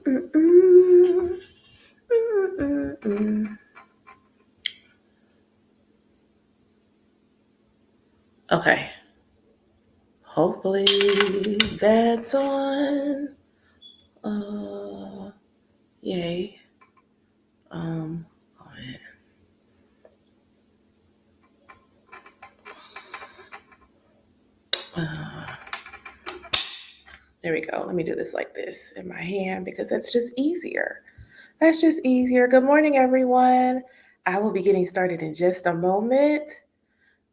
Okay. Hopefully that's on. Yay. There we go. Let me do this like this in my hand because that's just easier. Good morning, everyone. I will be getting started in just a moment.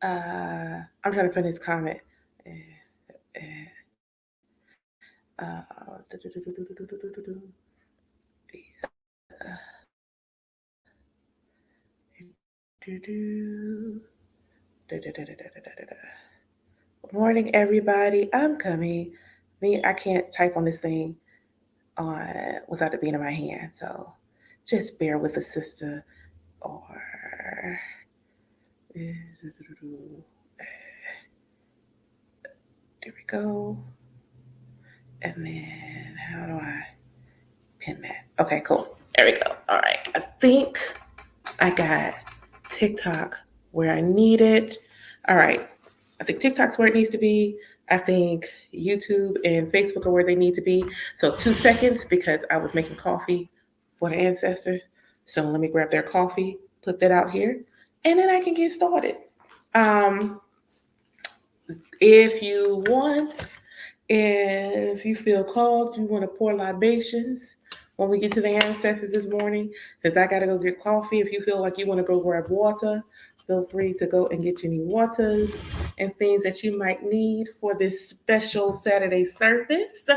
I'm trying to find this comment. Good morning, everybody. I'm coming. I can't type on this thing without it being in my hand. So just bear with the sister. Or there we go. And then how do I pin that? Okay, cool. There we go. All right. I think I got TikTok where I need it. All right. I think TikTok's where it needs to be. I think YouTube and Facebook are where they need to be. So 2 seconds because I was making coffee for the ancestors. So let me grab their coffee, put that out here, and then I can get started. If you feel called, you want to pour libations when we get to the ancestors this morning. Since I got to go get coffee, if you feel like you want to go grab water, feel free to go and get any waters and things that you might need for this special Saturday service.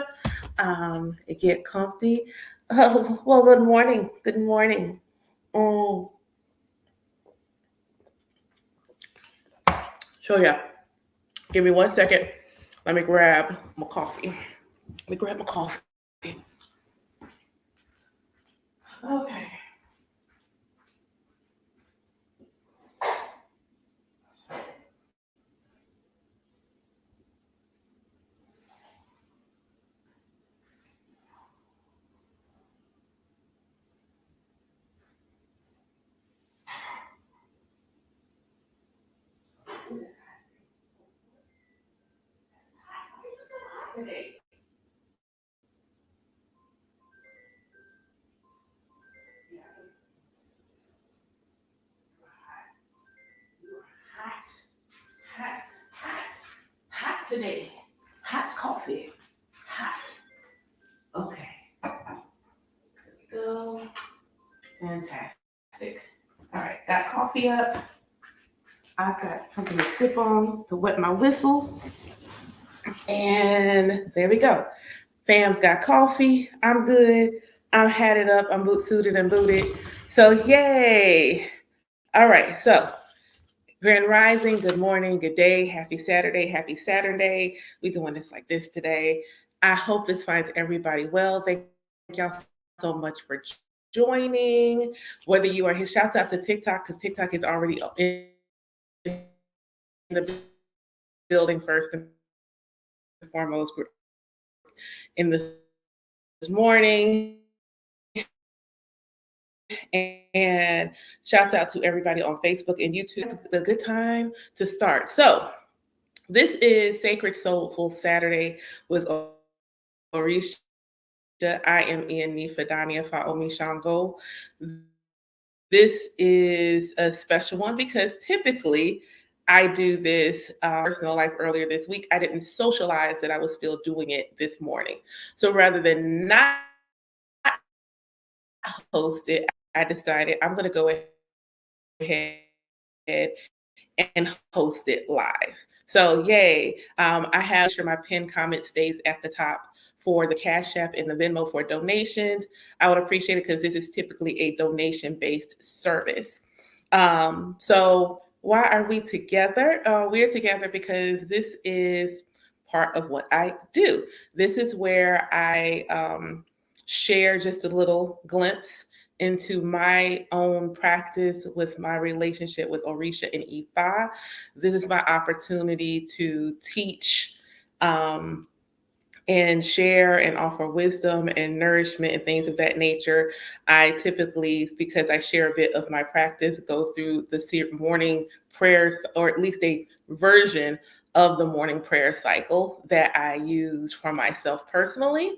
Get comfy. Well, good morning. Good morning. So yeah, give me 1 second. Let me grab my coffee. Okay. Today. Hot today. Hot coffee. Hot. Okay. Here we go. Fantastic. All right. Got coffee up. I've got something to sip on to wet my whistle. And there we go. Fam's got coffee. I'm good. I'm had it up. I'm suited and booted. So yay. All right. So Grand Rising, good morning, good day, happy Saturday. We're doing this like this today. I hope this finds everybody well. Thank y'all so much for joining. Whether you are here, shout out to TikTok because TikTok is already in the building first and foremost in this morning. And shout out to everybody on Facebook and YouTube. It's a good time to start. So this is Sacred Soulful Saturday with Orisha. I am in Nifadania Faomi Shango. This is a special one because typically I do this personal life earlier this week. I didn't socialize that I was still doing it this morning. So rather than not host it, I decided I'm going to go ahead and host it live. So yay. I have sure my pinned comment stays at the top for the Cash App and the Venmo for donations. I would appreciate it because this is typically a donation-based service. So why are we together? We're together because this is part of what I do. This is where I share just a little glimpse into my own practice with my relationship with Orisha and Ifa. This is my opportunity to teach and share and offer wisdom and nourishment and things of that nature. I typically, because I share a bit of my practice, go through the morning prayers, or at least a version of the morning prayer cycle that I use for myself personally.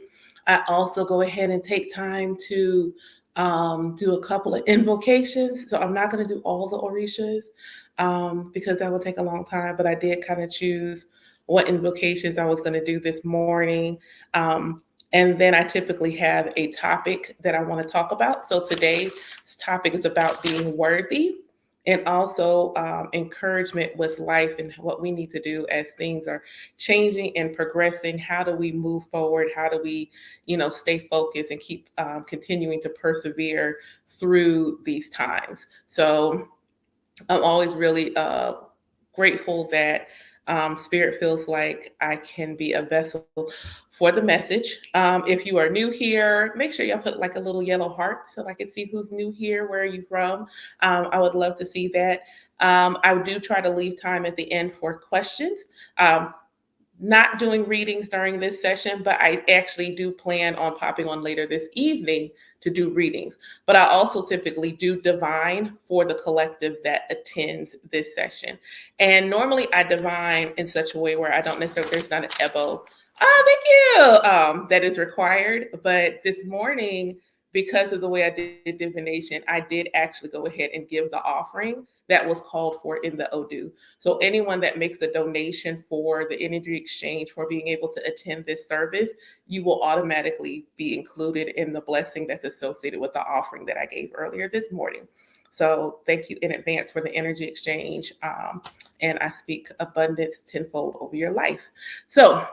I also go ahead and take time to do a couple of invocations. So I'm not going to do all the Orishas because that will take a long time, but I did kind of choose what invocations I was going to do this morning. And then I typically have a topic that I want to talk about. So today's topic is about being worthy, and also encouragement with life and what we need to do as things are changing and progressing. How do we move forward? How do we, stay focused and keep continuing to persevere through these times? So I'm always really grateful that Spirit feels like I can be a vessel for the message. If you are new here, make sure y'all put like a little yellow heart so I can see who's new here. Where are you from? I would love to see that. I do try to leave time at the end for questions. Not doing readings during this session, but I actually do plan on popping on later this evening to do readings. But I also typically do divine for the collective that attends this session. And normally I divine in such a way where I don't necessarily, there's not an EBO. Oh, thank you. That is required. But this morning, because of the way I did divination, I did actually go ahead and give the offering that was called for in the Odu. So anyone that makes a donation for the energy exchange for being able to attend this service, you will automatically be included in the blessing that's associated with the offering that I gave earlier this morning. So thank you in advance for the energy exchange. And I speak abundance tenfold over your life. So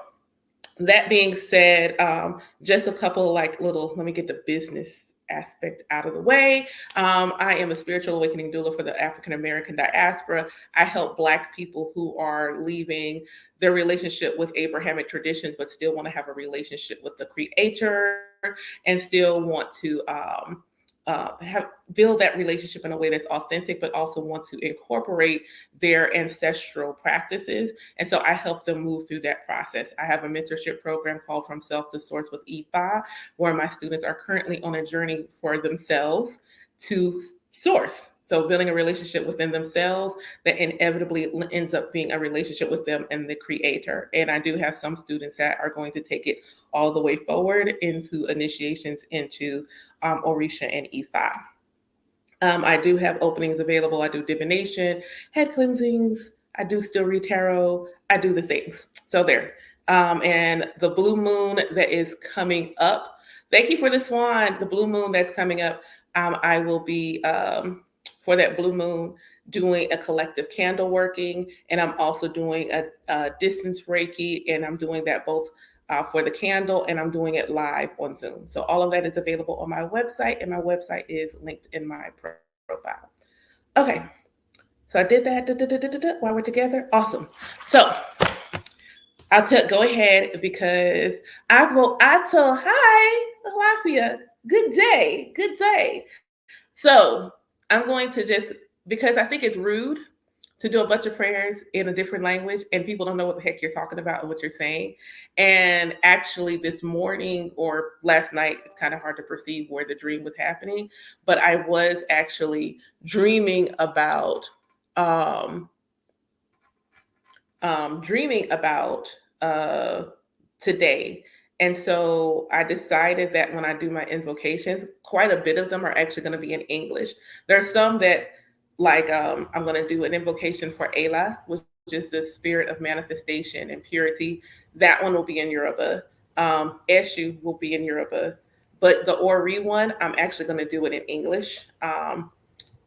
that being said, just a couple like little, let me get the business aspect out of the way. I am a spiritual awakening doula for the African American diaspora. I help Black people who are leaving their relationship with Abrahamic traditions, but still want to have a relationship with the Creator and still want to build that relationship in a way that's authentic, but also want to incorporate their ancestral practices. And so I help them move through that process. I have a mentorship program called From Self to Source with Ifa, where my students are currently on a journey for themselves to source. So building a relationship within themselves that inevitably ends up being a relationship with them and the Creator. And I do have some students that are going to take it all the way forward into initiations into Orisha and Ifa. I do have openings available. I do divination, head cleansings. I do still read tarot. I do the things. So there. And the blue moon that is coming up. Thank you for the swan. The blue moon that's coming up. I will be for that blue moon doing a collective candle working, and I'm also doing a distance Reiki, and I'm doing that both for the candle, and I'm doing it live on Zoom. So all of that is available on my website, and my website is linked in my profile. Okay, so I did that while we're together. Awesome. So I'll go ahead because I tell hi, Alafia. Good day. Good day. So I'm going to just, because I think it's rude to do a bunch of prayers in a different language and people don't know what the heck you're talking about and what you're saying. And actually this morning or last night, it's kind of hard to perceive where the dream was happening, but I was actually dreaming about today. And so I decided that when I do my invocations, quite a bit of them are actually going to be in English. There are some that, like, I'm going to do an invocation for Ela, which is the spirit of manifestation and purity. That one will be in Yoruba. Eshu will be in Yoruba. But the Ori one, I'm actually going to do it in English.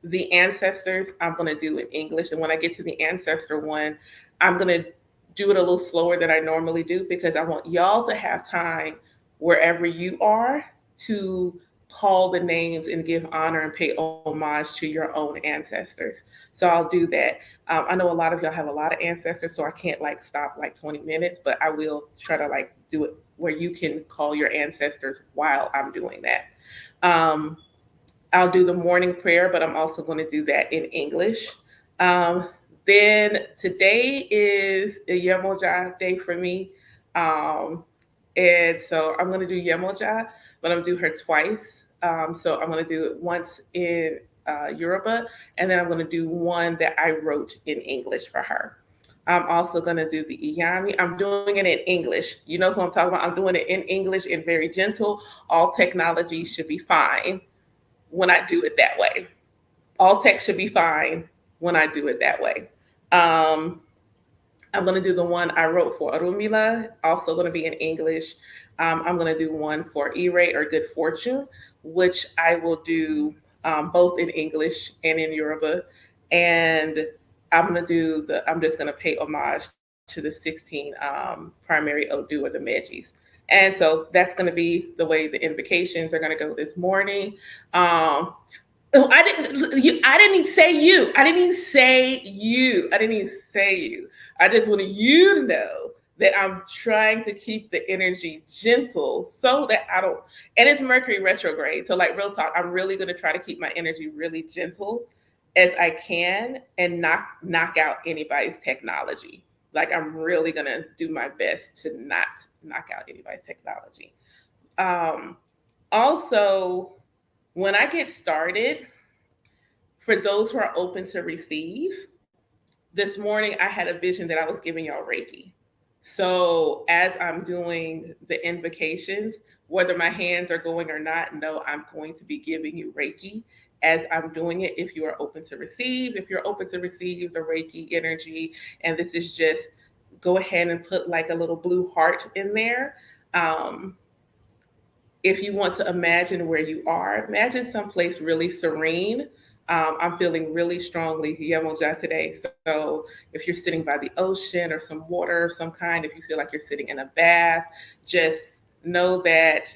The ancestors, I'm going to do in English. And when I get to the ancestor one, I'm going to do it a little slower than I normally do because I want y'all to have time wherever you are to call the names and give honor and pay homage to your own ancestors. So I'll do that. I know a lot of y'all have a lot of ancestors, so I can't like stop like 20 minutes, but I will try to like do it where you can call your ancestors while I'm doing that. I'll do the morning prayer, but I'm also going to do that in English. Then today is a Yemoja day for me. And so I'm going to do Yemoja, but I'm going to do her twice. So I'm going to do it once in Yoruba, and then I'm going to do one that I wrote in English for her. I'm also going to do the Iyami. I'm doing it in English. You know who I'm talking about? I'm doing it in English and very gentle. All technology should be fine when I do it that way. All tech should be fine when I do it that way. Um, I'm going to do the one I wrote for Arumila, also going to be in English. I'm going to do one for Ire or Good Fortune, which I will do both in English and in Yoruba. And I'm just going to pay homage to the 16 primary Odu or the Medjis. And so that's going to be the way the invocations are going to go this morning. Oh, I didn't. I didn't even say you. I didn't even say you. I didn't even say you. I just wanted you to know that I'm trying to keep the energy gentle so that I don't. And it's Mercury retrograde, so like real talk, I'm really going to try to keep my energy really gentle as I can and knock out anybody's technology. Like I'm really going to do my best to not knock out anybody's technology. Um, Also, when I get started, for those who are open to receive, this morning I had a vision that I was giving y'all Reiki. So as I'm doing the invocations, whether my hands are going or not, no, I'm going to be giving you Reiki as I'm doing it. If you are open to receive, if you're open to receive the Reiki energy, and this is just go ahead and put like a little blue heart in there. Um, if you want to imagine where you are, imagine someplace really serene. I'm feeling really strongly Yemoja today. So if you're sitting by the ocean or some water of some kind, if you feel like you're sitting in a bath, just know that,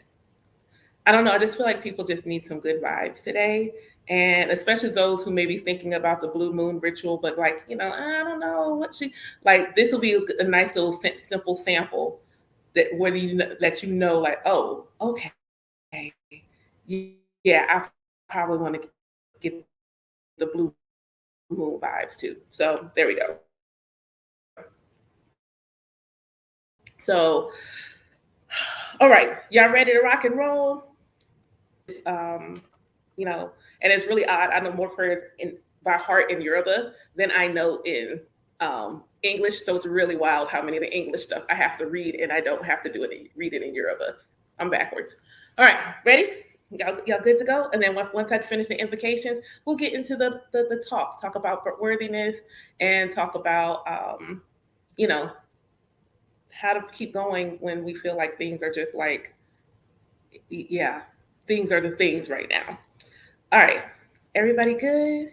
I don't know, I just feel like people just need some good vibes today. And especially those who may be thinking about the blue moon ritual, but like, I don't know what she, like, this will be a nice little simple sample that whether that like, oh, okay, yeah, I probably want to get the blue moon vibes too. So there we go. So, all right, y'all ready to rock and roll? Um, and it's really odd. I know more prayers in by heart in Yoruba than I know in English. So it's really wild how many of the English stuff I have to read, and I don't have to read it in Yoruba. I'm backwards. All right, ready? Y'all good to go? And then once I finish the invocations, we'll get into the talk about worthiness and talk about you know how to keep going when we feel like things are just like, yeah, things are the things right now. All right, everybody good?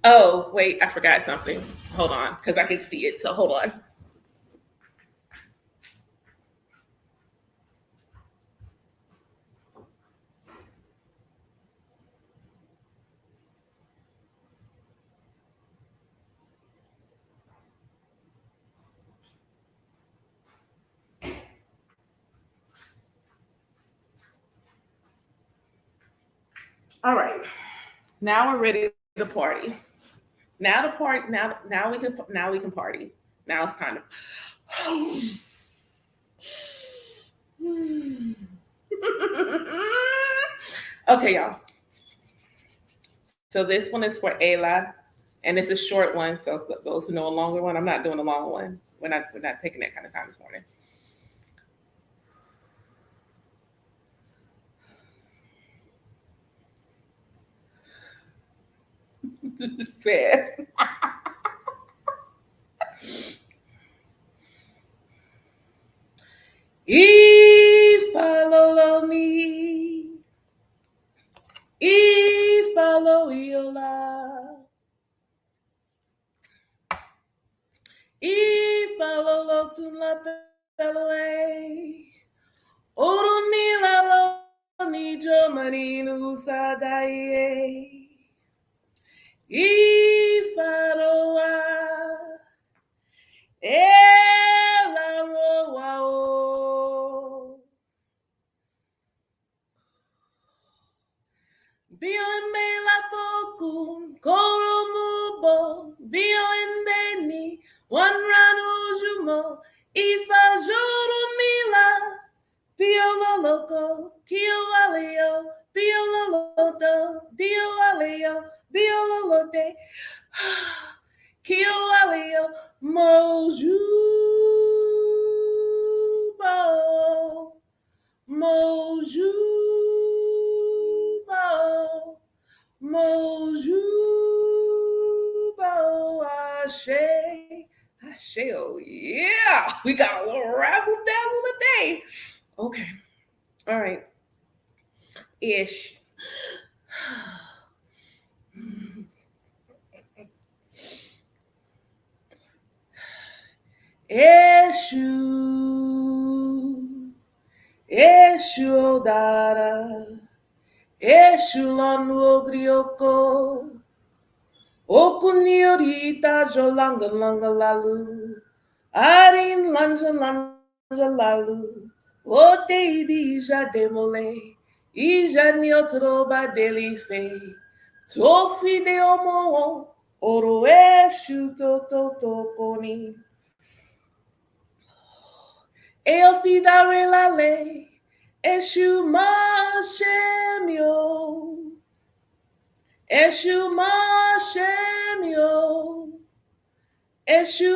Oh, wait, I forgot something. Hold on, because I can see it. So hold on. All right. Now we're ready to party. Now the party. Now we can party. Now it's time to. Okay, y'all. So this one is for Ayla, and it's a short one. So those who know a longer one, I'm not doing a long one. We're not taking that kind of time this morning. Fair. Ifaloloni, ifaloiola, ifalolotun la peloe, orunila lo ni jomaninu sadaye, ifaroa, elaroao. Bio me la poku, koro mubo, bio en beni, Bioloko, Kiovaleo, Biololodo, Diovaleo, Biololote, Kiovaleo, Mojubo, Mojubo, Mojubo, Ashe, Ashe, oh yeah, we got a little razzle dazzle today. Okay, all right, ish. Eshu, Eshu Odara, Eshu Lanu Ogrioko, Okuniorita Jolanga Langa Lalu, Arin Lanja Lanja Lalu, O Debi Ija Demole, Ija Niotroba Delife, Tofi de Omo, Oro Eshu Toto Tokoni. Eofidare lale, Eshu Mashemio, Eshu Mashemio, Eshu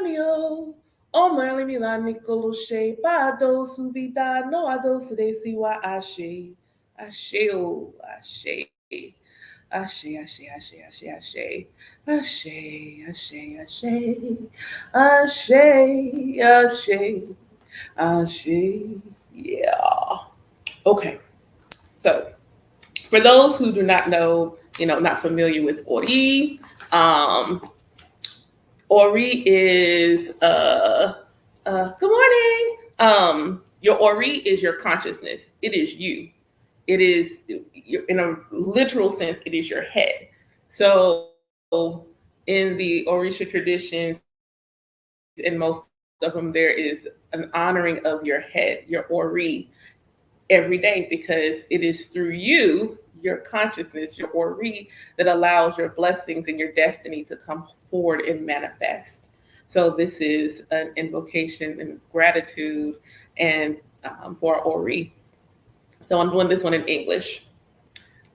Mashemio, Omerli Mila Nicoloshe, Pado Subida, no Ados de Siwa Ashe, Ashe, O Ashe. Ashe, Ashe, Ashe, Ashe, Ashe, Ashe, Ashe, Ashe, Ashe, Ashe, yeah. Okay, so for those who do not know, not familiar with Ori, Ori is good morning. Your Ori is your consciousness. It is you. It is, in a literal sense, it is your head. So in the Orisha traditions, in most of them, there is an honoring of your head, your Ori, every day, because it is through you, your consciousness, your Ori, that allows your blessings and your destiny to come forward and manifest. So this is an invocation and gratitude and for our Ori. So I'm doing this one in English.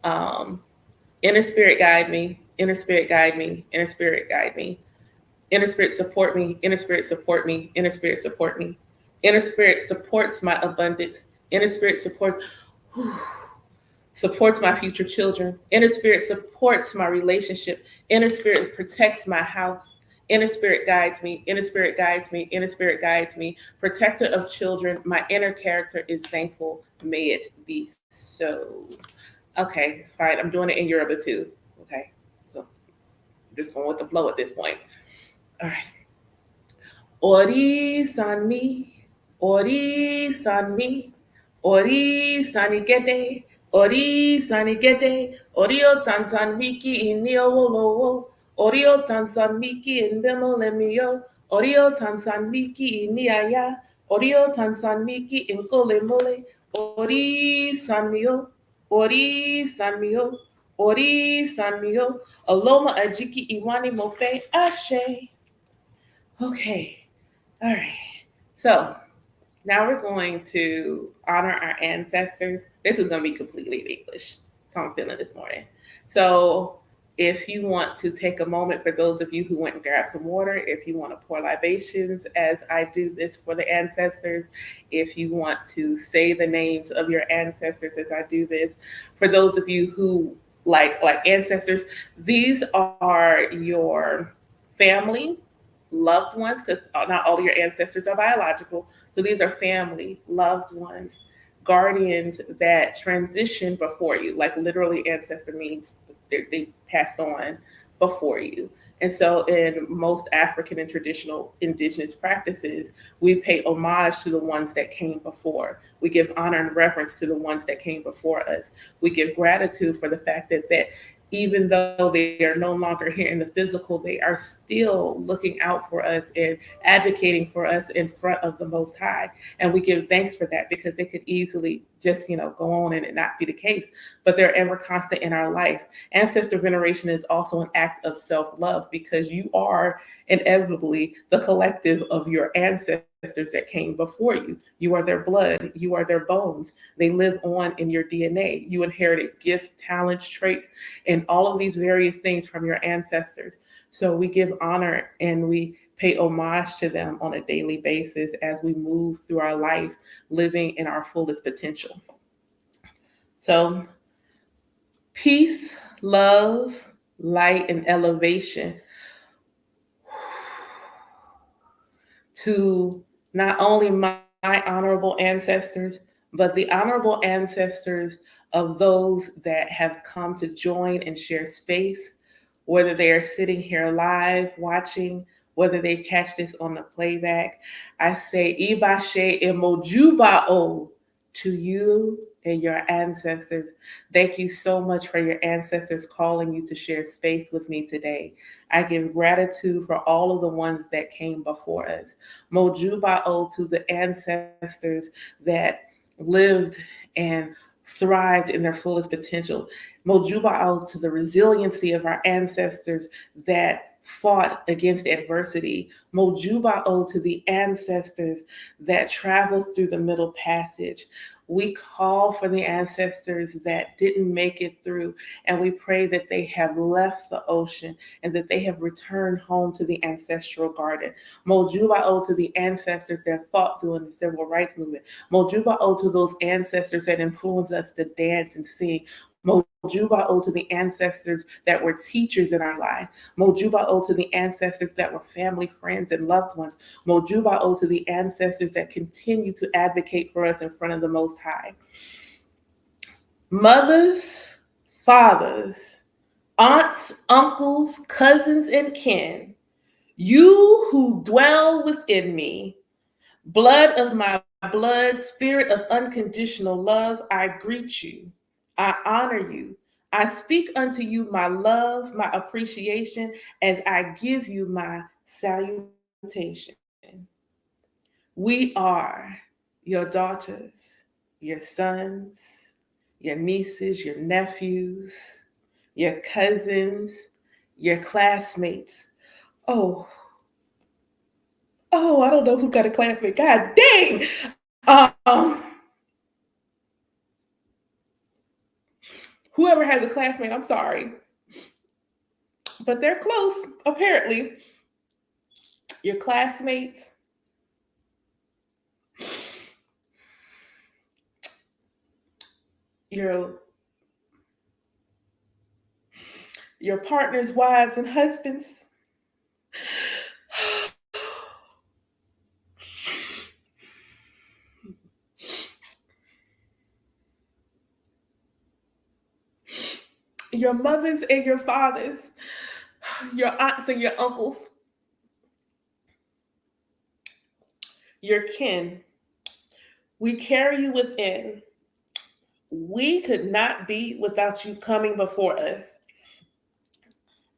Inner spirit guide me, inner spirit guide me, inner spirit guide me. Inner spirit support me, inner spirit support me, inner spirit support me. Inner spirit supports my abundance. Inner spirit supports my future children. Inner spirit supports my relationship. Inner spirit protects my house. Inner spirit guides me. Inner spirit guides me. Inner spirit guides me. Protector of children. My inner character is thankful. May it be so. Okay, fine. I'm doing it in Yoruba too. Okay. So I'm just going with the flow at this point. All right. Ori san mi, Ori san mi, Ori sanigede, Ori sanigede, Orio tansan miki inio wolowo, Orio tansan miki in bemolemio, Orio tansan miki iniaya, Orio tansan miki in kolemole, Ori sanmio, Ori sanmio, Ori sanmio, Aloma ajiki iwani mofe ashe. Okay, all right. So now we're going to honor our ancestors. This is going to be completely in English. So I'm feeling this morning. So if you want to take a moment, for those of you who went and grabbed some water, if you want to pour libations as I do this for the ancestors, if you want to say the names of your ancestors as I do this, for those of you who like ancestors, these are your family, loved ones, because not all of your ancestors are biological. So these are family, loved ones, guardians that transition before you. Like literally, ancestor means they passed on before you. And so in most African and traditional indigenous practices, we pay homage to the ones that came before. We give honor and reverence to the ones that came before us. We give gratitude for the fact that even though they are no longer here in the physical, they are still looking out for us and advocating for us in front of the Most High. And we give thanks for that, because they could easily just, go on and it not be the case, but they're ever constant in our life. Ancestor veneration is also an act of self-love, because you are inevitably the collective of your ancestors. that came before you. You are their blood. You are their bones. They live on in your DNA. You inherited gifts, talents, traits, and all of these various things from your ancestors. So we give honor and we pay homage to them on a daily basis as we move through our life, living in our fullest potential. So, peace, love, light, and elevation to not only my honorable ancestors, but the honorable ancestors of those that have come to join and share space, whether they are sitting here live watching, whether they catch this on the playback. I say Ibashe Emojubao to you and your ancestors. Thank you so much for your ancestors calling you to share space with me today. I give gratitude for all of the ones that came before us. Mojubao to the ancestors that lived and thrived in their fullest potential. Mojubao to the resiliency of our ancestors that fought against adversity. Mojubao to the ancestors that traveled through the middle passage. We call for the ancestors that didn't make it through, and we pray that they have left the ocean and that they have returned home to the ancestral garden. Mojubao to the ancestors that fought during the civil rights movement. Mojubao to those ancestors that influenced us to dance and sing. Mojubao to the ancestors that were teachers in our life. Mojubao to the ancestors that were family, friends, and loved ones. Mojubao to the ancestors that continue to advocate for us in front of the Most High. Mothers, fathers, aunts, uncles, cousins, and kin, you who dwell within me, blood of my blood, spirit of unconditional love, I greet you. I honor you. I speak unto you my love, my appreciation, as I give you my salutation. We are your daughters, your sons, your nieces, your nephews, your cousins, your classmates. Oh, I don't know who's got a classmate. God dang. Whoever has a classmate, I'm sorry. But they're close, apparently. Your classmates, your partners, wives, and husbands. Your mothers and your fathers, your aunts and your uncles, your kin. We carry you within. We could not be without you coming before us.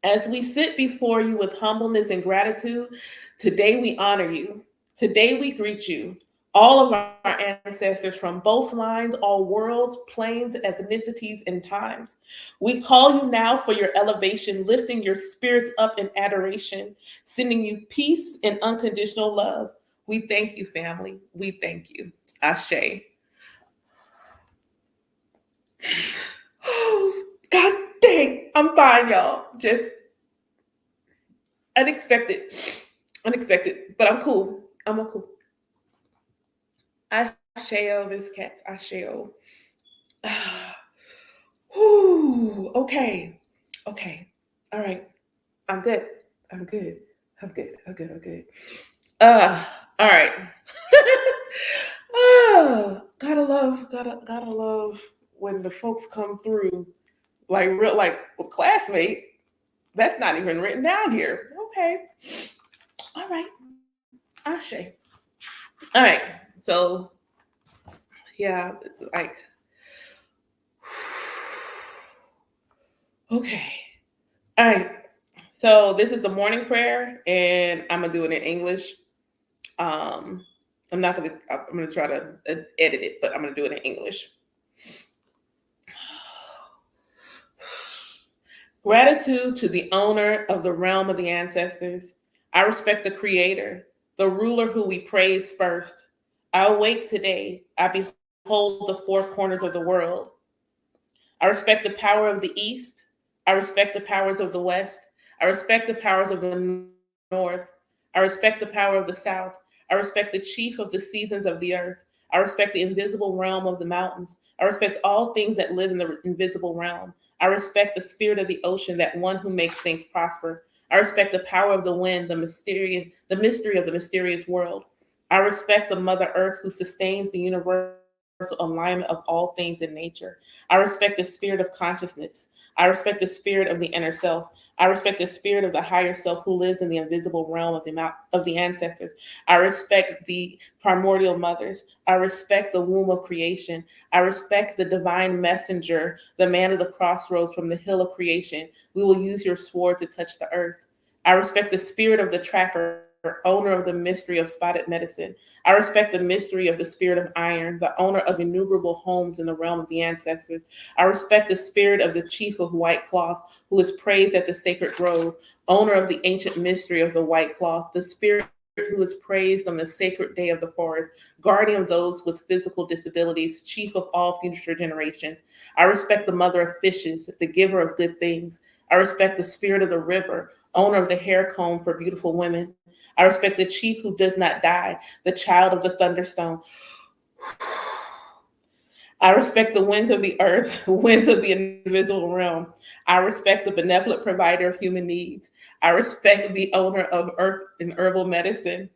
As we sit before you with humbleness and gratitude, today we honor you. Today we greet you. All of our ancestors from both lines, all worlds, planes, ethnicities, and times. We call you now for your elevation, lifting your spirits up in adoration, sending you peace and unconditional love. We thank you, family. We thank you. Ashe. Oh, God dang. I'm fine, y'all. Just unexpected, but I'm cool. I'm a cool. Asheo, this cat's Asheo. Okay. All right. I'm good. All right. Gotta love when the folks come through like real, like classmate. That's not even written down here. Okay. All right. Ashe. All right. So, yeah, like, okay. All right. So, this is the morning prayer, and I'm going to do it in English. I'm going to try to edit it, but I'm going to do it in English. Gratitude to the owner of the realm of the ancestors. I respect the creator, the ruler who we praise first. I awake today. I behold the four corners of the world. I respect the power of the East. I respect the powers of the West. I respect the powers of the North. I respect the power of the South. I respect the chief of the seasons of the earth. I respect the invisible realm of the mountains. I respect all things that live in the invisible realm. I respect the spirit of the ocean, that one who makes things prosper. I respect the power of the wind, the mystery of the mysterious world. I respect the Mother Earth who sustains the universal alignment of all things in nature. I respect the spirit of consciousness. I respect the spirit of the inner self. I respect the spirit of the higher self who lives in the invisible realm of the ancestors. I respect the primordial mothers. I respect the womb of creation. I respect the divine messenger, the man of the crossroads from the hill of creation. We will use your sword to touch the earth. I respect the spirit of the tracker, owner of the mystery of spotted medicine. I respect the mystery of the spirit of iron, the owner of innumerable homes in the realm of the ancestors. I respect the spirit of the chief of white cloth, who is praised at the sacred grove, owner of the ancient mystery of the white cloth, the spirit who is praised on the sacred day of the forest, guardian of those with physical disabilities, chief of all future generations. I respect the mother of fishes, the giver of good things. I respect the spirit of the river, owner of the hair comb for beautiful women. I respect the chief who does not die, the child of the thunderstone. I respect the winds of the earth, winds of the invisible realm. I respect the benevolent provider of human needs. I respect the owner of earth and herbal medicine.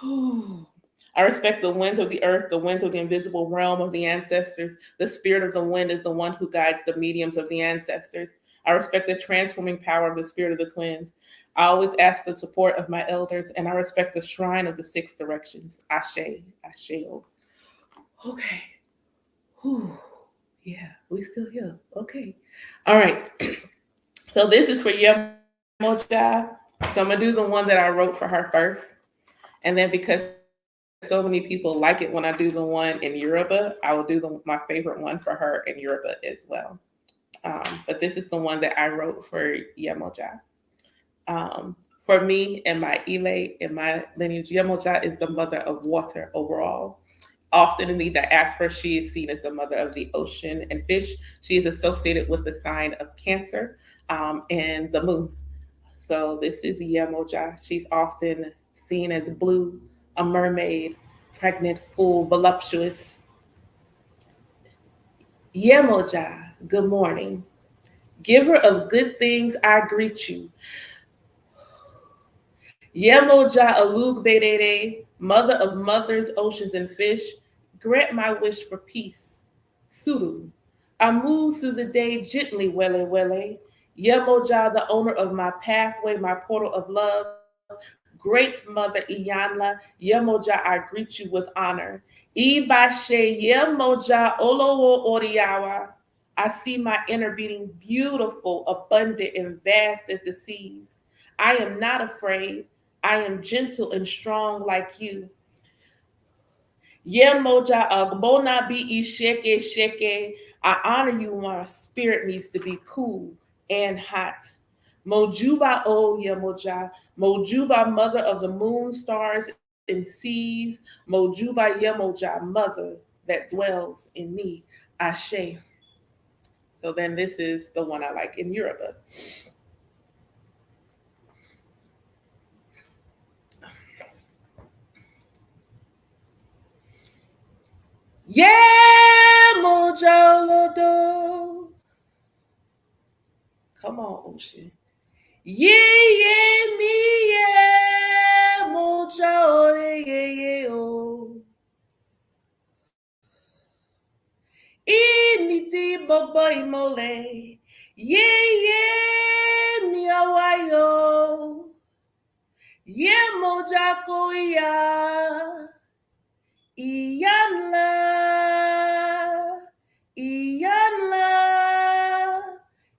I respect the winds of the earth, the winds of the invisible realm of the ancestors. The spirit of the wind is the one who guides the mediums of the ancestors. I respect the transforming power of the spirit of the twins. I always ask the support of my elders, and I respect the shrine of the six directions. Ashe, Ashe. Okay. Whew. Yeah, we still here. Okay. All right. So this is for Yemoja. So I'm gonna do the one that I wrote for her first. And then because so many people like it when I do the one in Yoruba, I will do my favorite one for her in Yoruba as well. But this is the one that I wrote for Yemoja. For me and my Ile and my lineage, Yemoja is the mother of water overall. Often in the diaspora, she is seen as the mother of the ocean and fish. She is associated with the sign of Cancer and the moon. So this is Yemoja. She's often seen as blue, a mermaid, pregnant, full, voluptuous. Yemoja, good morning. Giver of good things, I greet you. Yemoja Alugbedede, mother of mothers, oceans, and fish, grant my wish for peace. Suru, I move through the day gently, wele wele. Yemoja, the owner of my pathway, my portal of love. Great Mother Iyanla, Yemoja, I greet you with honor. Ibashe Yemoja Olowo Oriawa. I see my inner being beautiful, abundant, and vast as the seas. I am not afraid. I am gentle and strong like you. Yemoja Agbona Bi Isheke Sheke. I honor you when my spirit needs to be cool and hot. Mojuba O Yemoja. Mojuba, mother of the moon, stars, and seas. Mojuba Yemoja, mother that dwells in me. Ashe. So then this is the one I like in Yoruba. Yeah, Mojo Lodo. Come on, Ocean. Yeah, yeah, me, yeah, Mojo, yeah, yeah, oh. Imiti bobo imole. Yeah, yeah, mi awayo. Yeah, Mojako, yeah. Iyanla, Iyanla,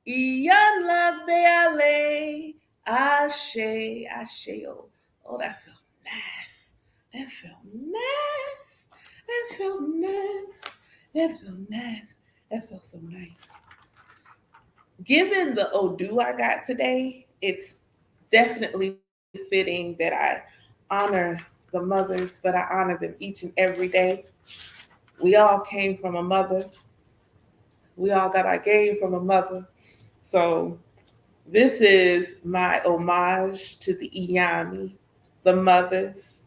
Iyanla Beale, Ashe, Ashe. Oh, oh, that felt nice. That felt nice. That felt nice. That felt nice. That felt so nice. Given the Odu I got today, it's definitely fitting that I honor the mothers, but I honor them each and every day. We all came from a mother. We all got our game from a mother. So this is my homage to the Iyami, the mothers.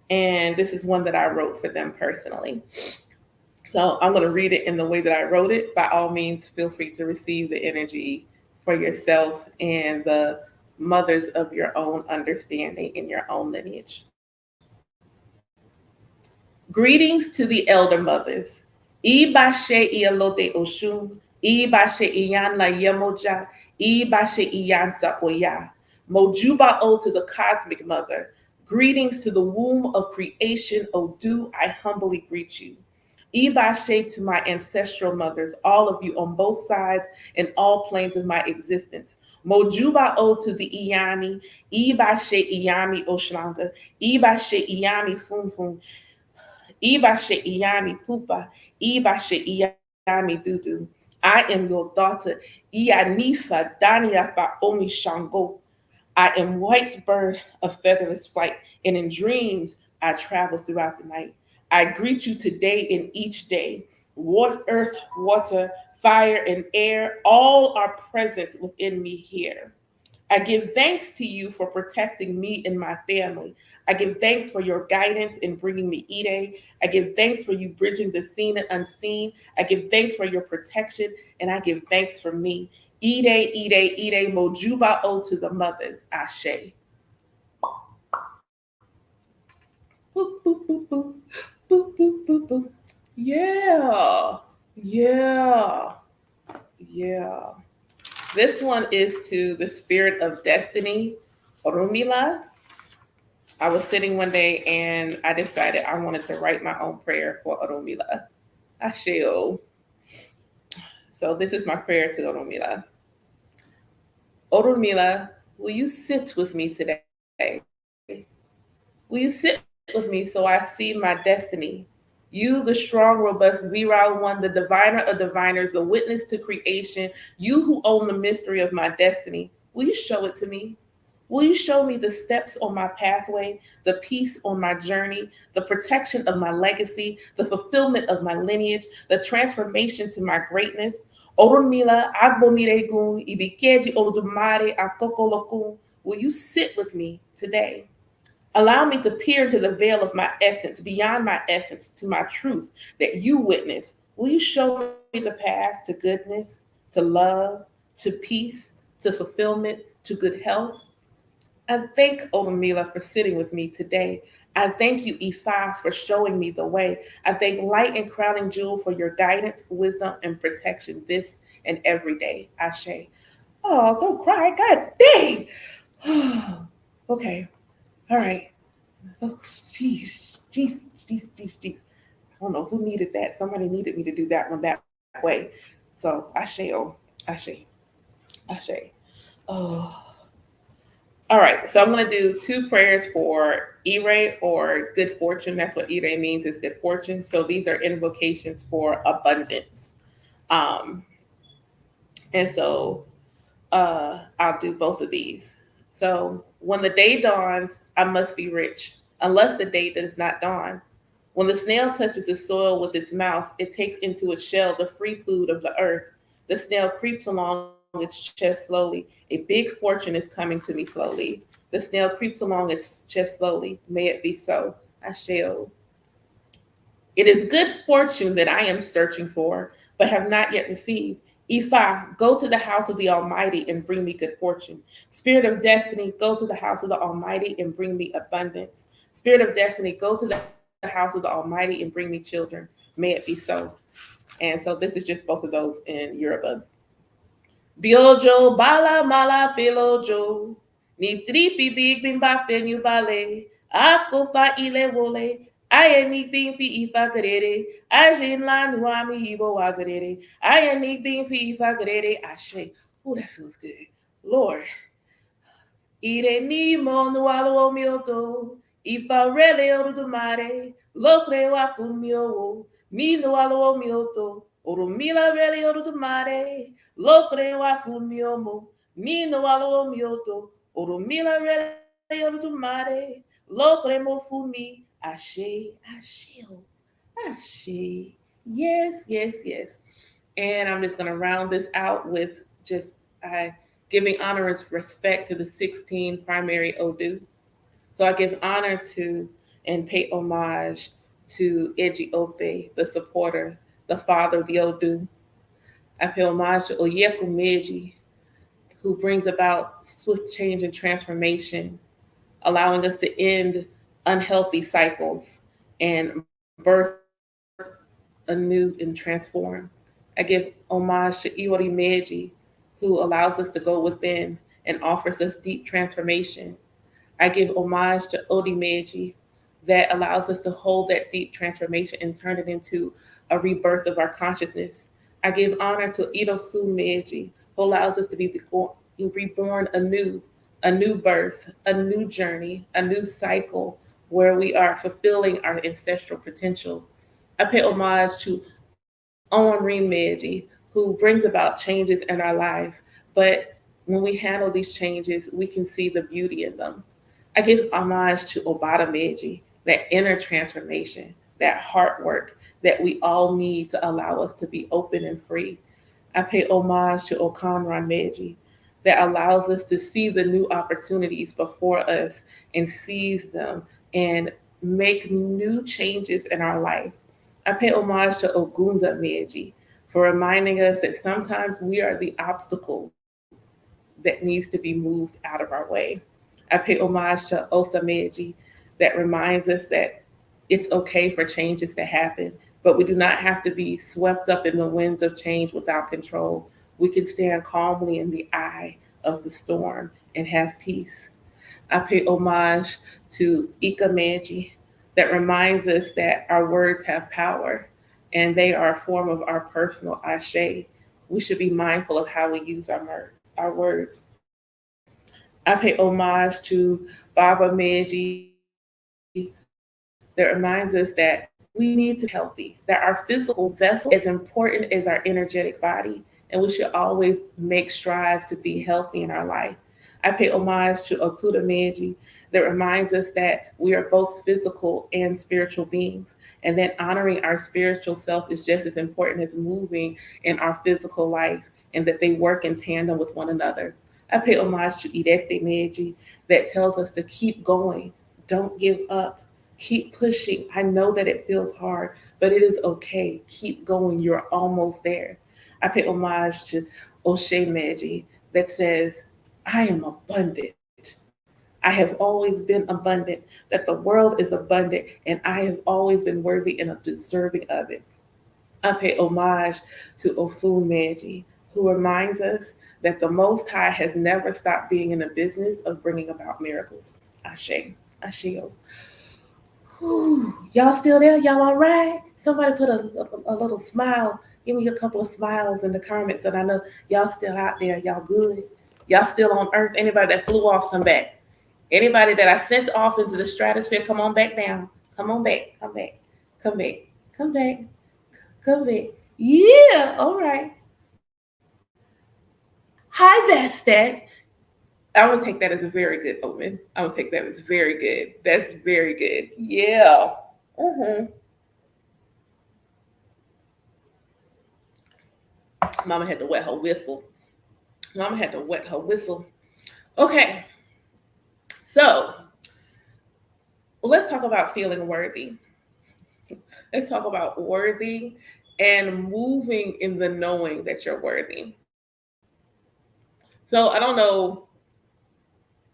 And this is one that I wrote for them personally. So I'm going to read it in the way that I wrote it. By all means, feel free to receive the energy for yourself and the mothers of your own understanding in your own lineage. Greetings to the elder mothers. Ibashe ialote oshun, Ibashe iyan la yemoja, Ibashe iyan sapoya. Mojuba o to the cosmic mother. Greetings to the womb of creation, Odu, I humbly greet you. Ibashe to my ancestral mothers, all of you on both sides and all planes of my existence. Mojuba o to the Iyani, Ibashe Iyami Oshlanga, Ibashe Iyami Funfun, Ibashe Iyami Pupa, Ibashe Iyami Dudu. I am your daughter, Ianifa Daniafa Omi Shango. I am white bird of featherless flight, and in dreams I travel throughout the night. I greet you today and each day. Earth, water, fire, and air, all are present within me here. I give thanks to you for protecting me and my family. I give thanks for your guidance in bringing me Ide. I give thanks for you bridging the seen and unseen. I give thanks for your protection, and I give thanks for me. Ide, Ide, Ide, Mojuba O to the mothers. Ashe. Boop, boop, boop, boop. Boop, boop, boop, boop. Yeah. Yeah. Yeah. This one is to the spirit of destiny, Orumila. I was sitting one day and I decided I wanted to write my own prayer for Orumila. Asheo. So this is my prayer to Orumila. Orumila, will you sit with me today? Will you sit with me so I see my destiny? You, the strong, robust, virile one, the diviner of diviners, the witness to creation, you who own the mystery of my destiny, will you show it to me? Will you show me the steps on my pathway, the peace on my journey, the protection of my legacy, the fulfillment of my lineage, the transformation to my greatness? Oromila, agbomiregun, ibikeji oludumare akokolokun. Will you sit with me today? Allow me to peer into the veil of my essence, beyond my essence, to my truth that you witness. Will you show me the path to goodness, to love, to peace, to fulfillment, to good health? I thank Olamila for sitting with me today. I thank you, Ifa, for showing me the way. I thank Light and Crowning Jewel for your guidance, wisdom, and protection this and every day. Ashe. Oh, don't cry. God dang. Okay. All right. Oh, jeez. Jeez. Jeez. Jeez. Jeez. I don't know who needed that. Somebody needed me to do that one that way. So, Ashe. Oh, Ashe. Ashe. Oh. All right, so I'm going to do two prayers for Ire or good fortune. That's what Ire means, is good fortune. So these are invocations for abundance. Um, and so I'll do both of these. So when the day dawns, I must be rich, unless the day does not dawn. When the snail touches the soil with its mouth, it takes into its shell the free food of the earth. The snail creeps along its chest slowly. A big fortune is coming to me slowly. The snail creeps along its chest slowly. May it be so. I shall. It is good fortune that I am searching for, but have not yet received. Ifa, go to the house of the Almighty and bring me good fortune. Spirit of destiny, go to the house of the Almighty and bring me abundance. Spirit of destiny, go to the house of the Almighty and bring me children. May it be so. And so this is just both of those in Yoruba. Biojo, bala mala filojo. Ni tripi big bimba fenu bale. Ako fa ile wole. I anything fi ifa grede. Ajin la nuami ibo wagrede. I anything fi ifa grede. Ashe. Oh, that feels good. Lord. Ire ni mo nualo mioto. Ifa rele oru dumare. Lokre wa fumio. Ni nualo mioto. Oru mila rele oru dumare. Lokre wa fumiomo. Ni nualo mioto. Oru mila rele oru dumare. Lokre mo fumi. Ashe, asheo, ashe. Yes, yes, yes. And I'm just going to round this out with just giving honor and respect to the 16 primary Odu. So I give honor to and pay homage to Eji Ope, the supporter, the father of the Odu. I pay homage to Oyeku Meji, who brings about swift change and transformation, allowing us to end unhealthy cycles and birth anew and transform. I give homage to Iori Meiji, who allows us to go within and offers us deep transformation. I give homage to Odi Meiji that allows us to hold that deep transformation and turn it into a rebirth of our consciousness. I give honor to Irosu Meiji, who allows us to be reborn anew, a new birth, a new journey, a new cycle where we are fulfilling our ancestral potential. I pay homage to Owen Meiji, who brings about changes in our life, but when we handle these changes, we can see the beauty in them. I give homage to Obata Meiji, that inner transformation, that heart work that we all need to allow us to be open and free. I pay homage to Okanran Meiji, that allows us to see the new opportunities before us and seize them and make new changes in our life. I pay homage to Ogunda Meiji for reminding us that sometimes we are the obstacle that needs to be moved out of our way. I pay homage to Osa Meiji that reminds us that it's okay for changes to happen, but we do not have to be swept up in the winds of change without control. We can stand calmly in the eye of the storm and have peace. I pay homage to Ika Meiji that reminds us that our words have power and they are a form of our personal ashe. We should be mindful of how we use our words. I pay homage to Baba Meiji that reminds us that we need to be healthy, that our physical vessel is as important as our energetic body, and we should always make strives to be healthy in our life. I pay homage to Otuda Meiji that reminds us that we are both physical and spiritual beings, and that honoring our spiritual self is just as important as moving in our physical life, and that they work in tandem with one another. I pay homage to Irete Meiji that tells us to keep going, don't give up, keep pushing. I know that it feels hard, but it is okay. Keep going, you're almost there. I pay homage to Oshe Meiji that says, I am abundant. I have always been abundant, that the world is abundant, and I have always been worthy and deserving of it. I pay homage to Ofu Meiji, who reminds us that the Most High has never stopped being in the business of bringing about miracles. Ashe. Asheo. Y'all still there? Y'all all right? Somebody put a little smile. Give me a couple of smiles in the comments, and I know y'all still out there. Y'all good? Y'all still on Earth? Anybody that flew off, come back. Anybody that I sent off into the stratosphere, come on back down. Come on back. Come back. Come back. Come back. Come back. Yeah. All right. Hi, Bastet. I would take that as a very good omen. I would take that as very good. That's very good. Yeah. Mm-hmm. Mama had to wet her whistle. Mama had to wet her whistle. Okay, so let's talk about feeling worthy. Let's talk about worthy and moving in the knowing that you're worthy. So I don't know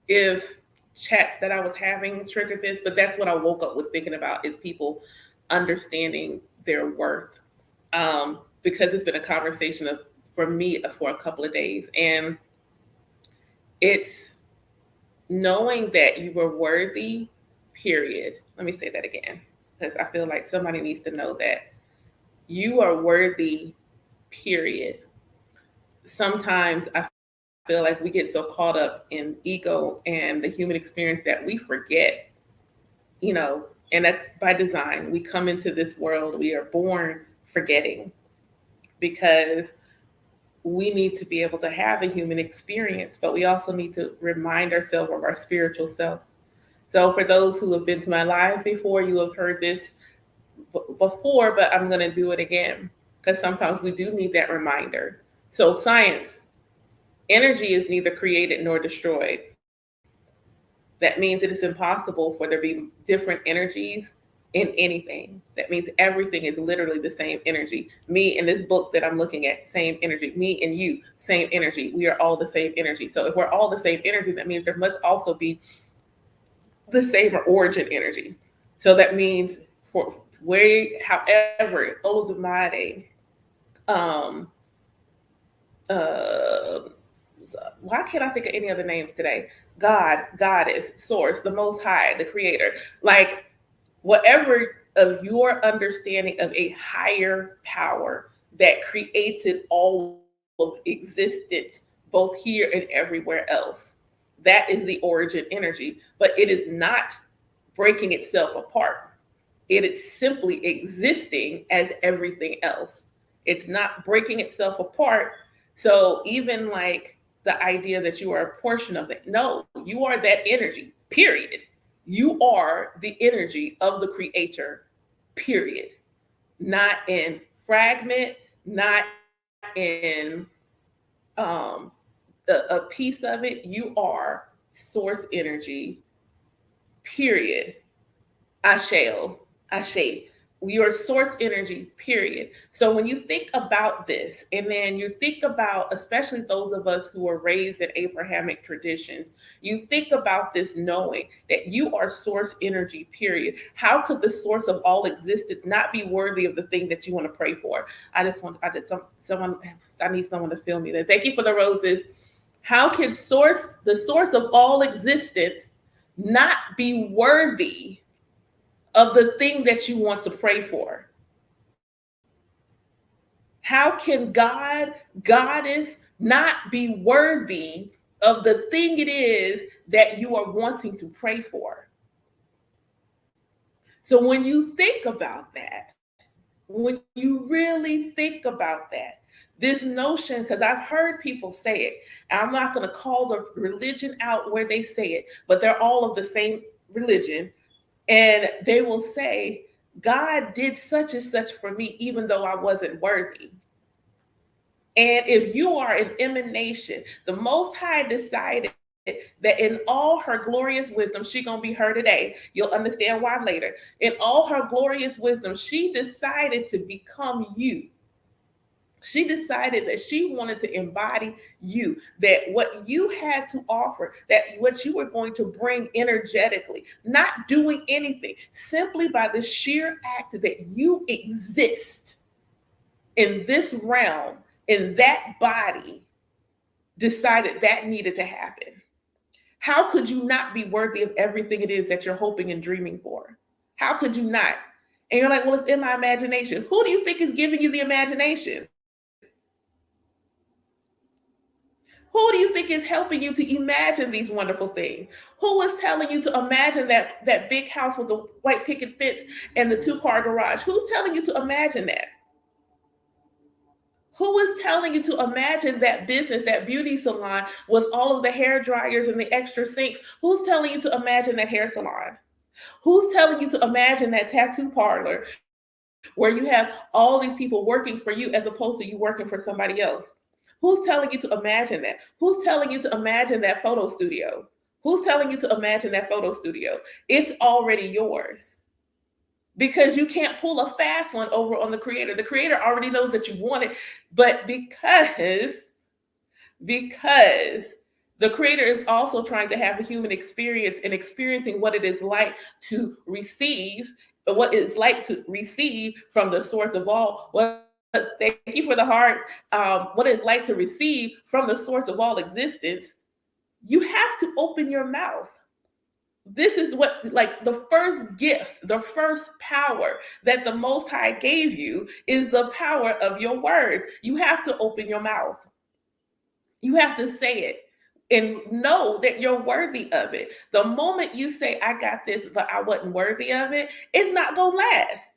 if chats that I was having triggered this, but that's what I woke up with thinking about is people understanding their worth. Because it's been a conversation for me for a couple of days. And it's knowing that you were worthy, period. Let me say that again, because I feel like somebody needs to know that you are worthy, period. Sometimes I feel like we get so caught up in ego and the human experience that we forget, and that's by design. We come into this world, we are born forgetting because we need to be able to have a human experience, but we also need to remind ourselves of our spiritual self. So for those who have been to my lives before, you have heard this before, but I'm going to do it again because sometimes we do need that reminder. So science, energy is neither created nor destroyed. That means it is impossible for there to be different energies in anything. That means everything is literally the same energy. Me in this book that I'm looking at, same energy. Me and you, same energy. We are all the same energy. So if we're all the same energy, that means there must also be the same origin energy. So that means for where, however, Olodumare, um, uh, why can't I think of any other names today? God, goddess, source, the most high, the creator, like whatever of your understanding of a higher power that created all of existence, both here and everywhere else. That is the origin energy, but it is not breaking itself apart. It is simply existing as everything else. It's not breaking itself apart. So even like the idea that you are a portion of it, no, you are that energy, period. You are the energy of the creator, period. Not in fragment, not in um, a piece of it. You are source energy, period. Asheo, Ashe. Your source energy, period. So when you think about this, and then you think about, especially those of us who are raised in Abrahamic traditions, you think about this knowing that you are source energy, period. How could the source of all existence not be worthy of the thing that you want to pray for? I need someone to feel me there. Thank you for the roses. How can the source of all existence not be worthy of the thing that you want to pray for? How can God, goddess, not be worthy of the thing it is that you are wanting to pray for? So when you think about that, when you really think about that, this notion, because I've heard people say it, and I'm not going to call the religion out where they say it, but they're all of the same religion. And they will say, God did such and such for me, even though I wasn't worthy. And if you are an emanation, the Most High decided that in all her glorious wisdom, she gonna be her today. You'll understand why later. In all her glorious wisdom, she decided to become you. She decided that she wanted to embody you, that what you had to offer, that what you were going to bring energetically, not doing anything, simply by the sheer act that you exist in this realm, in that body, decided that needed to happen. How could you not be worthy of everything it is that you're hoping and dreaming for? How could you not? And you're like, well, it's in my imagination. Who do you think is giving you the imagination? Who do you think is helping you to imagine these wonderful things? Who is telling you to imagine that big house with the white picket fence and the 2-car garage? Who's telling you to imagine that? Who is telling you to imagine that business, that beauty salon with all of the hair dryers and the extra sinks? Who's telling you to imagine that hair salon? Who's telling you to imagine that tattoo parlor where you have all these people working for you as opposed to you working for somebody else? Who's telling you to imagine that? Who's telling you to imagine that photo studio? Who's telling you to imagine that photo studio? It's already yours because you can't pull a fast one over on the creator. The creator already knows that you want it, but because the creator is also trying to have a human experience and experiencing what it is like to receive, from the source of all. Thank you for the heart. What it's like to receive from the source of all existence, you have to open your mouth. This is what, like, the first gift, the first power that the Most High gave you is the power of your words. You have to open your mouth. You have to say it and know that you're worthy of it. The moment you say, I got this, but I wasn't worthy of it, it's not going to last.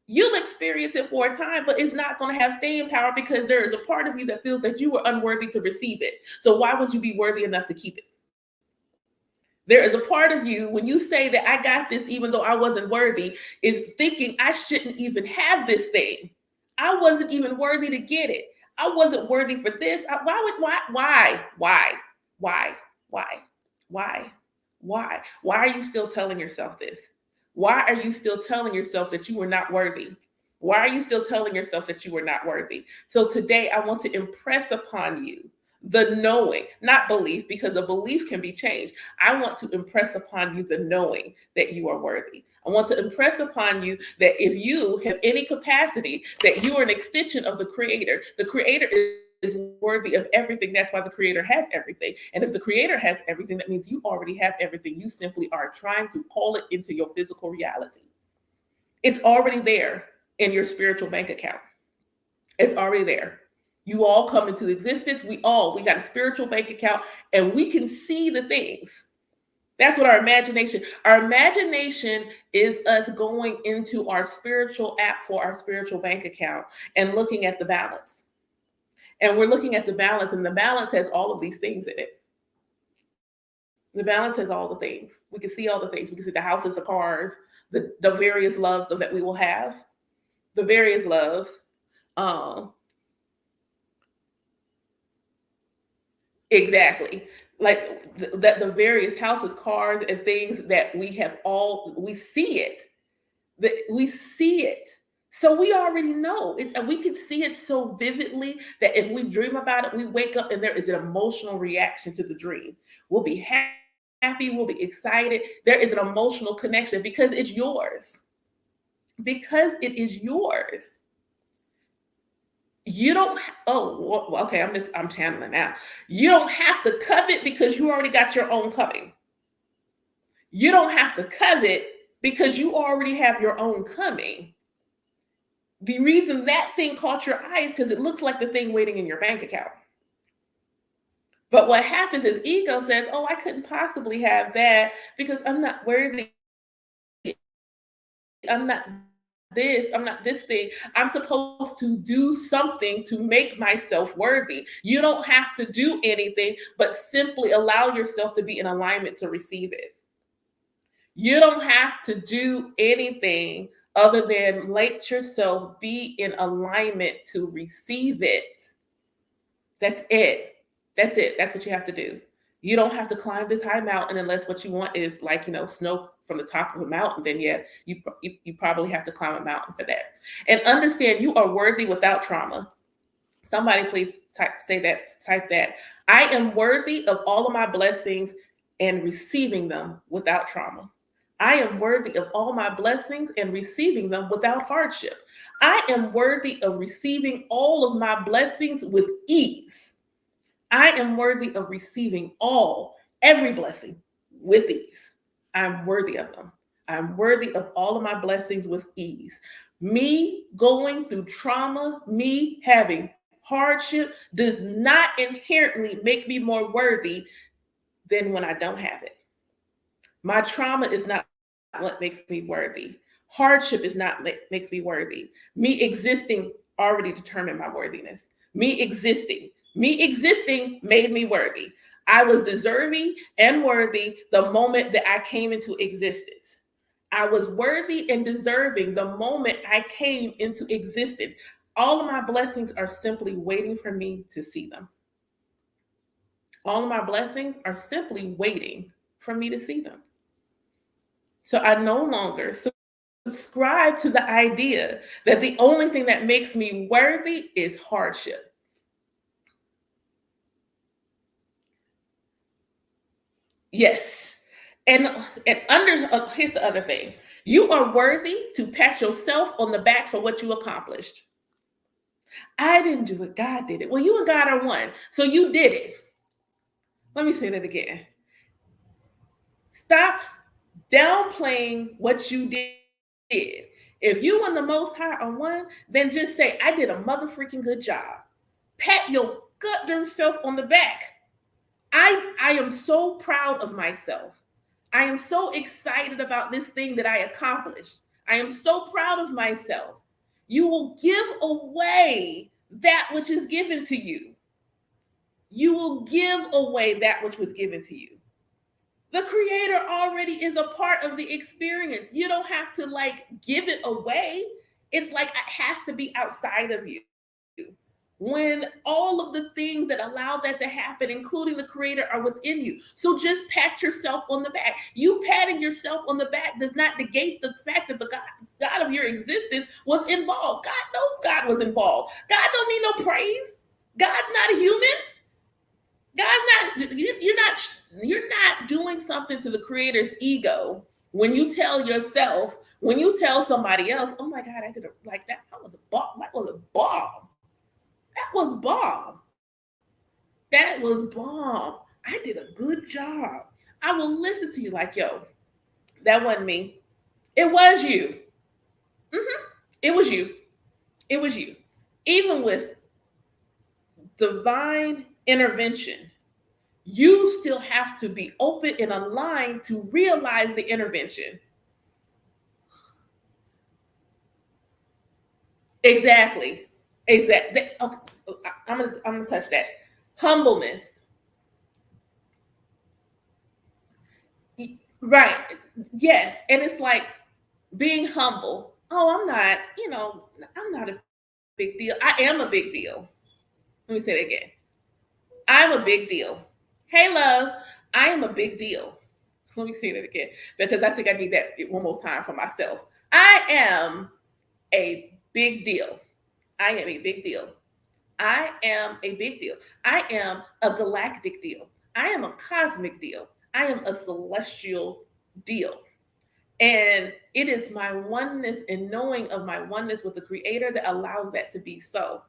You'll experience it for a time, but it's not going to have staying power because there is a part of you that feels that you were unworthy to receive it. So why would you be worthy enough to keep it? There is a part of you, when you say that I got this even though I wasn't worthy, is thinking I shouldn't even have this thing. I wasn't even worthy to get it. I wasn't worthy for this. Why? Why? Why are you still telling yourself this? Why are you still telling yourself that you were not worthy? Why are you still telling yourself that you were not worthy? So today I want to impress upon you the knowing, not belief, because a belief can be changed. I want to impress upon you the knowing that you are worthy. I want to impress upon you that if you have any capacity, that you are an extension of the Creator. The Creator is worthy of everything. That's why the Creator has everything. And if the Creator has everything, that means you already have everything. You simply are trying to call it into your physical reality. It's already there in your spiritual bank account. It's already there. You all come into existence. We got a spiritual bank account, and we can see the things. That's what our imagination is, us going into our spiritual app for our spiritual bank account and looking at the balance. And we're looking at the balance, and the balance has all of these things in it. The balance has all the things. We can see all the things. We can see the houses, the cars, the various loves that we will have, the various loves. Exactly. Like that the various houses, cars, and things that we see it. That we see it. So we already know it's, and we can see it so vividly that if we dream about it, we wake up and there is an emotional reaction to the dream. We'll be happy, we'll be excited. There is an emotional connection because it's yours. Because it is yours. You don't, okay, I'm channeling now. You don't have to covet because you already got your own coming. You don't have to covet because you already have your own coming. The reason that thing caught your eye is because it looks like the thing waiting in your bank account. But what happens is ego says, oh, I couldn't possibly have that because I'm not worthy. I'm not this thing. I'm supposed to do something to make myself worthy. You don't have to do anything, but simply allow yourself to be in alignment to receive it. You don't have to do anything other than let yourself be in alignment to receive it. That's it. That's it. That's what you have to do. You don't have to climb this high mountain unless what you want is like, snow from the top of a mountain. Then yeah, you probably have to climb a mountain for that. And understand you are worthy without trauma. Somebody please type that. I am worthy of all of my blessings and receiving them without trauma. I am worthy of all my blessings and receiving them without hardship. I am worthy of receiving all of my blessings with ease. I am worthy of receiving every blessing with ease. I'm worthy of them. I'm worthy of all of my blessings with ease. Me going through trauma, me having hardship does not inherently make me more worthy than when I don't have it. My trauma is not what makes me worthy. Hardship is not what makes me worthy. Me existing already determined my worthiness. Me existing made me worthy. I was deserving and worthy the moment that I came into existence. I was worthy and deserving the moment I came into existence. All of my blessings are simply waiting for me to see them. All of my blessings are simply waiting for me to see them. So I no longer subscribe to the idea that the only thing that makes me worthy is hardship. Yes. And here's the other thing. You are worthy to pat yourself on the back for what you accomplished. I didn't do it. God did it. Well, you and God are one. So you did it. Let me say that again. Stop downplaying what you did. If you and the Most High are one, then just say, I did a mother freaking good job. Pat your goddamn self on the back. I am so proud of myself. I am so excited about this thing that I accomplished. I am so proud of myself. You will give away that which is given to you. You will give away that which was given to you. The creator already is a part of the experience. You don't have to like give it away. It's like it has to be outside of you. When all of the things that allow that to happen, including the creator, are within you. So just pat yourself on the back. You patting yourself on the back does not negate the fact that the God of your existence was involved. God knows God was involved. God don't need no praise. God's not a human. God's not, you're not doing something to the creator's ego when you tell yourself, when you tell somebody else, oh my God, I did it like that. That was a bomb. That was a bomb. That was bomb. That was bomb. I did a good job. I will listen to you like, yo, that wasn't me. It was you. It was you. It was you. Even with divine intervention, you still have to be open and aligned to realize the intervention. Exactly. Okay. I'm gonna touch that. Humbleness. Right. Yes. And it's like being humble. Oh, I'm not a big deal. I am a big deal. Let me say that again. I'm a big deal. Hey, love, I am a big deal. Let me say that again because I think I need that one more time for myself. I am a big deal. I am a big deal. I am a big deal. I am a galactic deal. I am a cosmic deal. I am a celestial deal. And it is my oneness and knowing of my oneness with the creator that allows that to be so.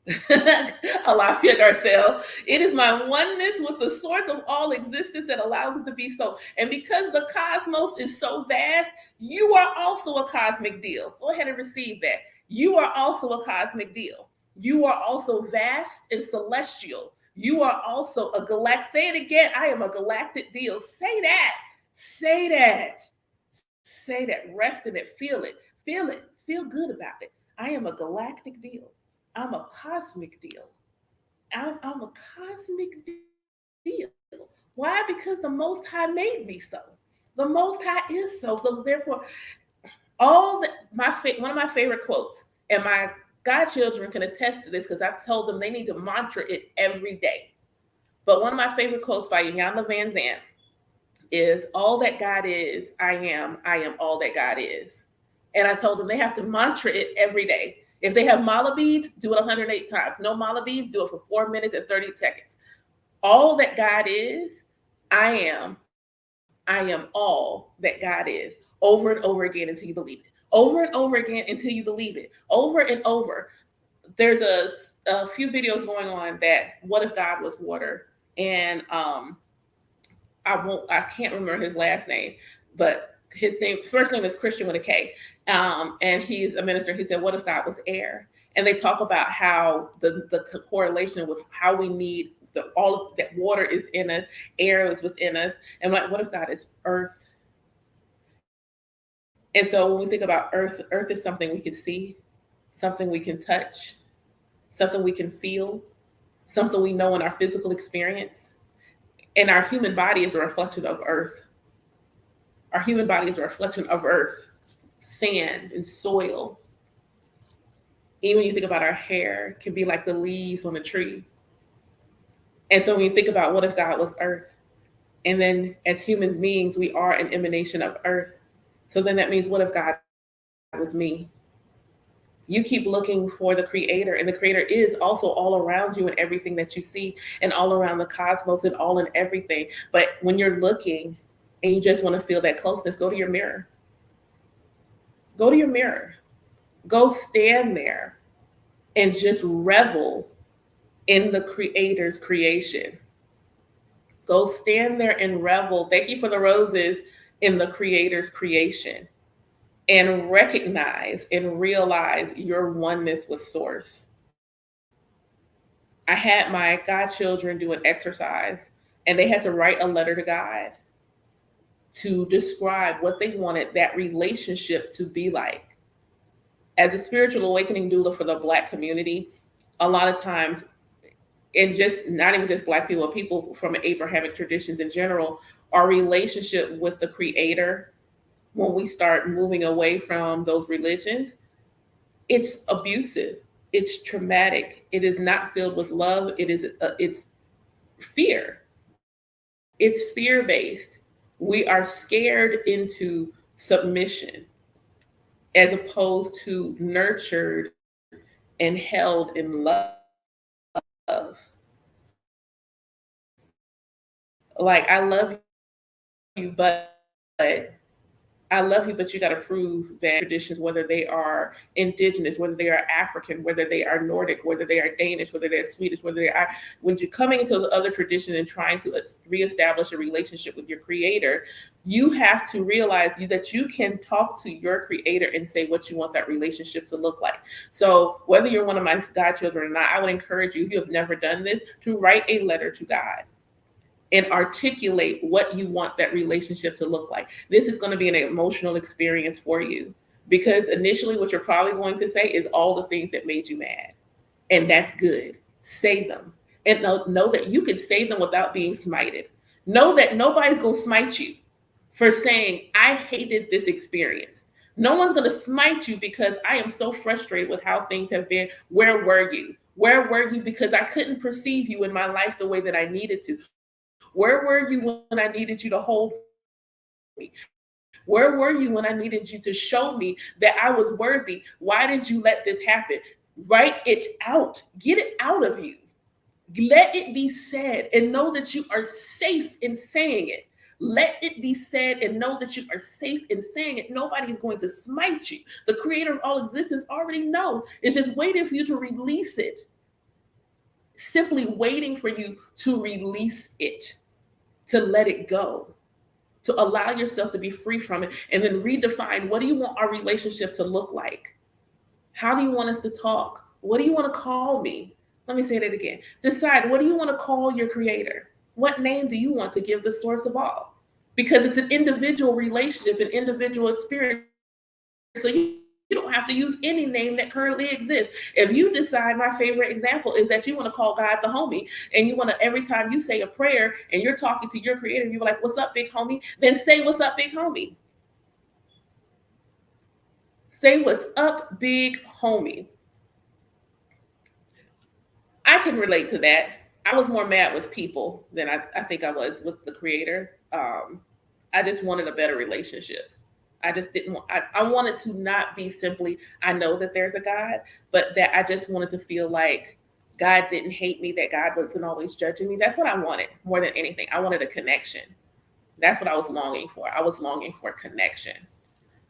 Alafia Garcelle. It is my oneness with the source of all existence that allows it to be so. And because the cosmos is so vast, you are also a cosmic deal. Go ahead and receive that. You are also a cosmic deal. You are also vast and celestial. You are also a galactic. Say it again. I am a galactic deal. Say that. Say that. Say that. Rest in it. Feel it. Feel it. Feel good about it. I am a galactic deal. I'm a cosmic deal. I'm a cosmic deal. Why? Because the Most High made me so. The Most High is so. So therefore, one of my favorite quotes, and my godchildren can attest to this because I've told them they need to mantra it every day. But one of my favorite quotes by Iyanla Vanzant is, all that God is, I am all that God is. And I told them they have to mantra it every day. If they have mala beads, do it 108 times. No mala beads, do it for 4 minutes and 30 seconds. All that God is, I am all that God is. Over and over again until you believe it. Over and over again until you believe it. Over and over. There's a few videos going on that, what if God was water? And I can't remember his last name, but his first name is Christian with a K. And he's a minister. He said, what if God was air? And they talk about how the correlation with how we need all of that water is in us, air is within us. And like, what if God is earth? And so when we think about earth is something we can see, something we can touch, something we can feel, something we know in our physical experience. And our human body is a reflection of earth. Our human body is a reflection of earth, sand, and soil. Even when you think about our hair, it can be like the leaves on a tree. And so when you think about what if God was earth, and then as human beings, we are an emanation of earth. So then that means, what if God was me? You keep looking for the creator, and the creator is also all around you and everything that you see, and all around the cosmos and all in everything. But when you're looking and you just want to feel that closeness, go to your mirror. Go to your mirror. Go stand there and just revel in the creator's creation. Go stand there and revel. Thank you for the roses, in the creator's creation. And recognize and realize your oneness with source. I had my godchildren do an exercise, and they had to write a letter to God to describe what they wanted that relationship to be like. As a spiritual awakening doula for the Black community, a lot of times and just not even just Black people, people from Abrahamic traditions in general, our relationship with the Creator, when we start moving away from those religions, it's abusive, it's traumatic, it is not filled with love, it's fear, it's fear based. We are scared into submission as opposed to nurtured and held in love. Like, but I love you, but you got to prove that traditions, whether they are indigenous, whether they are African, whether they are Nordic, whether they are Danish, whether they're Swedish, whether they are, when you're coming into the other tradition and trying to reestablish a relationship with your Creator, you have to realize that you can talk to your Creator and say what you want that relationship to look like. So whether you're one of my godchildren or not, I would encourage you, if you have never done this, to write a letter to God and articulate what you want that relationship to look like. This is going to be an emotional experience for you, because initially what you're probably going to say is all the things that made you mad. And that's good. Say them. And know that you can say them without being smited. Know that nobody's going to smite you for saying, I hated this experience. No one's going to smite you because I am so frustrated with how things have been. Where were you? Where were you? Because I couldn't perceive you in my life the way that I needed to. Where were you when I needed you to hold me? Where were you when I needed you to show me that I was worthy? Why did you let this happen? Write it out. Get it out of you. Let it be said and know that you are safe in saying it. Let it be said and know that you are safe in saying it. Nobody's going to smite you. The Creator of all existence already knows. It's just waiting for you to release it. Simply waiting for you to release it, to let it go, to allow yourself to be free from it, and then redefine, what do you want our relationship to look like? How do you want us to talk? What do you want to call me? Let me say that again. Decide, what do you want to call your Creator? What name do you want to give the source of all? Because it's an individual relationship, an individual experience. So you don't have to use any name that currently exists. If you decide, my favorite example is that you want to call God the homie, and you want to, every time you say a prayer and you're talking to your Creator, you're like, what's up, big homie? Then say, what's up, big homie? Say, what's up, big homie? I can relate to that. I was more mad with people than I think I was with the Creator. I just wanted a better relationship. I just didn't want, I wanted to not be simply, I know that there's a God, but that I just wanted to feel like God didn't hate me, that God wasn't always judging me. That's what I wanted more than anything. I wanted a connection. That's what I was longing for. I was longing for connection.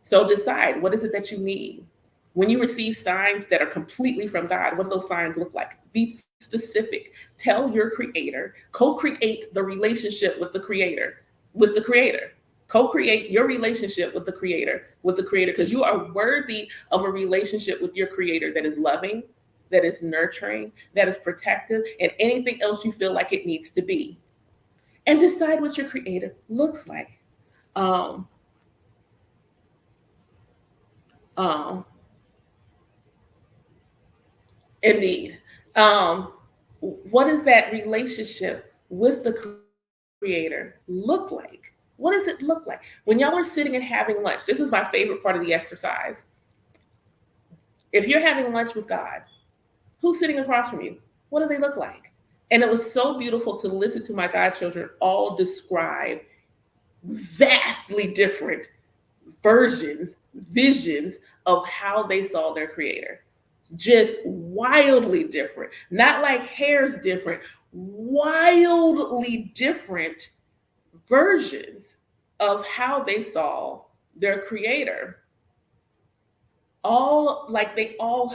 So decide, what is it that you need? When you receive signs that are completely from God, what do those signs look like? Be specific. Tell your Creator, co-create the relationship with the Creator, Co-create your relationship with the Creator, because you are worthy of a relationship with your Creator that is loving, that is nurturing, that is protective, and anything else you feel like it needs to be. And decide what your Creator looks like. Um, um, Indeed. What does that relationship with the Creator look like? What does it look like? When y'all are sitting and having lunch, this is my favorite part of the exercise. If you're having lunch with God, who's sitting across from you? What do they look like? And it was so beautiful to listen to my godchildren all describe vastly different visions of how they saw their Creator. Just wildly different, not like hairs different, wildly different versions of how they saw their Creator. How they all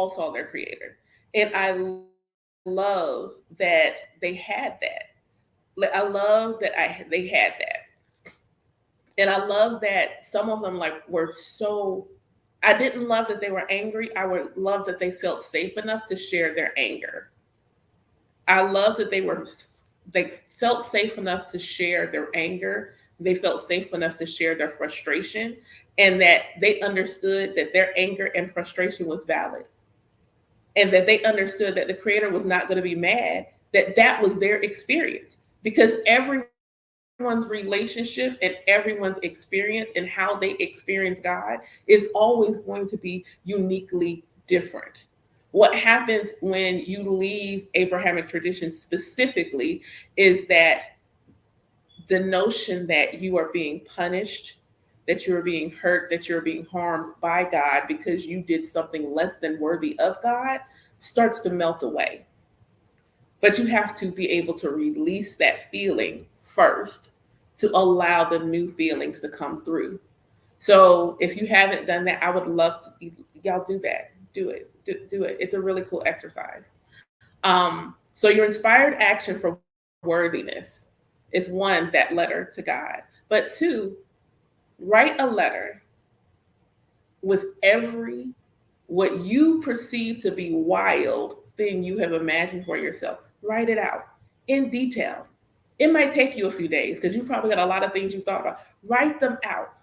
saw their Creator. And I love that they had that. I love that they had that. And I love that some of them were so, I didn't love that they were angry. I would love that they felt safe enough to share their anger. I love that they felt safe enough to share their anger. They felt safe enough to share their frustration, and that they understood that their anger and frustration was valid. and that they understood that the Creator was not going to be mad, that was their experience, because everyone's relationship and everyone's experience and how they experience God is always going to be uniquely different. What happens when you leave Abrahamic tradition specifically is that the notion that you are being punished, that you're being hurt, that you're being harmed by God because you did something less than worthy of God starts to melt away. But you have to be able to release that feeling first to allow the new feelings to come through. So if you haven't done that, I would love to, y'all do that. Do it. Do it. It's a really cool exercise. So your inspired action for worthiness is one, that letter to God. But two, write a letter with every what you perceive to be wild thing you have imagined for yourself. Write it out in detail. It might take you a few days because you've probably got a lot of things you've thought about. Write them out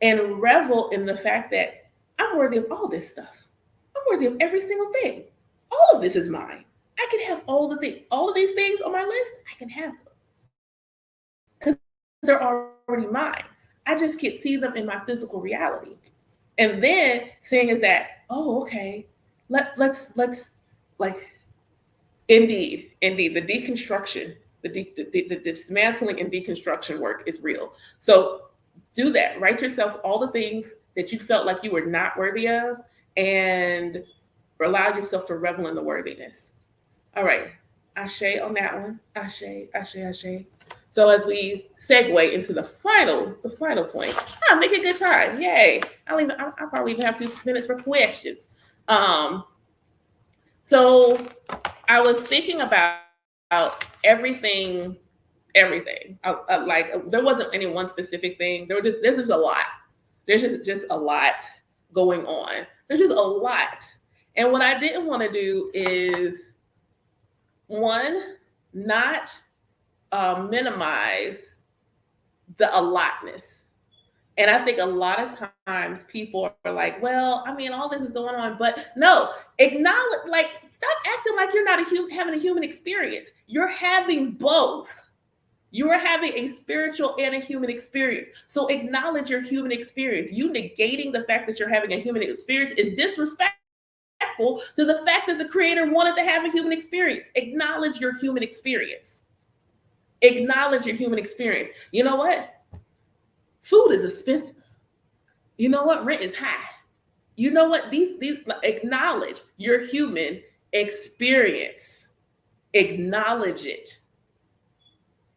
and revel in the fact that I'm worthy of all this stuff. I'm worthy of every single thing. All of this is mine. I can have all of these things on my list. I can have them because they're already mine. I just can't see them in my physical reality. And then seeing is that, oh, okay, let's like, indeed, the deconstruction, the dismantling and deconstruction work is real. So do that. Write yourself all the things that you felt like you were not worthy of, and allow yourself to revel in the worthiness. All right, ashe on that one. Ashe, ashe, ashe. So as we segue into the final point, make a good time. Yay! I'll probably even have a few minutes for questions. So I was thinking about everything. Like there wasn't any one specific thing. There's just a lot. There's just a lot going on. There's just a lot. And what I didn't want to do is, one, not minimize the allotness. And I think a lot of times people are like, well, I mean, all this is going on, but no, acknowledge, like, stop acting like you're not having a human experience. You're having both. You are having a spiritual and a human experience. So acknowledge your human experience. You negating the fact that you're having a human experience is disrespectful to the fact that the Creator wanted to have a human experience. Acknowledge your human experience. Acknowledge your human experience. You know what? Food is expensive. You know what? Rent is high. You know what? These acknowledge your human experience. Acknowledge it.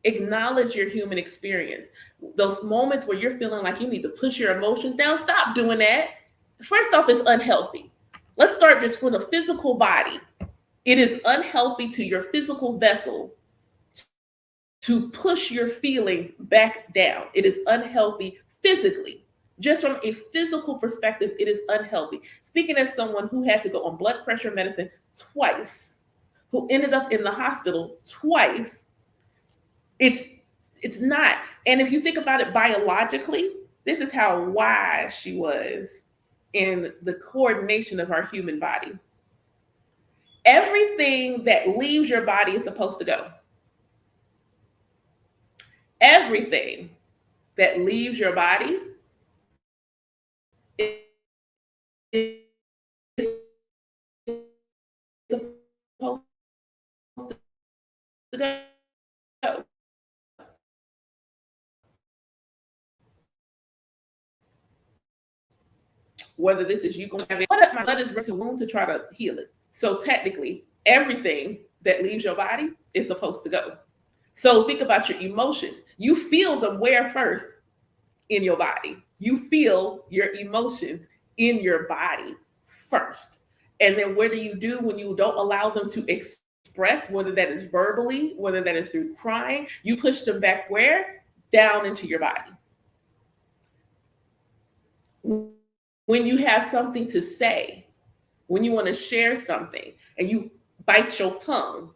Acknowledge your human experience. Those moments where you're feeling like you need to push your emotions down, stop doing that. First off, it's unhealthy. Let's start just for the physical body. It is unhealthy to your physical vessel to push your feelings back down. It is unhealthy physically. Just from a physical perspective, it is unhealthy. Speaking as someone who had to go on blood pressure medicine twice, who ended up in the hospital twice, it's not. And if you think about it biologically, this is how wise she was in the coordination of our human body. Everything that leaves your body is supposed to go. Everything that leaves your body is supposed to go. Whether this is you going to have it, my blood is running to wound to try to heal it. So technically, everything that leaves your body is supposed to go. So think about your emotions. You feel them where first? In your body. You feel your emotions in your body first. And then what do you do when you don't allow them to express, whether that is verbally, whether that is through crying? You push them back where? Down into your body. When you have something to say, when you want to share something and you bite your tongue,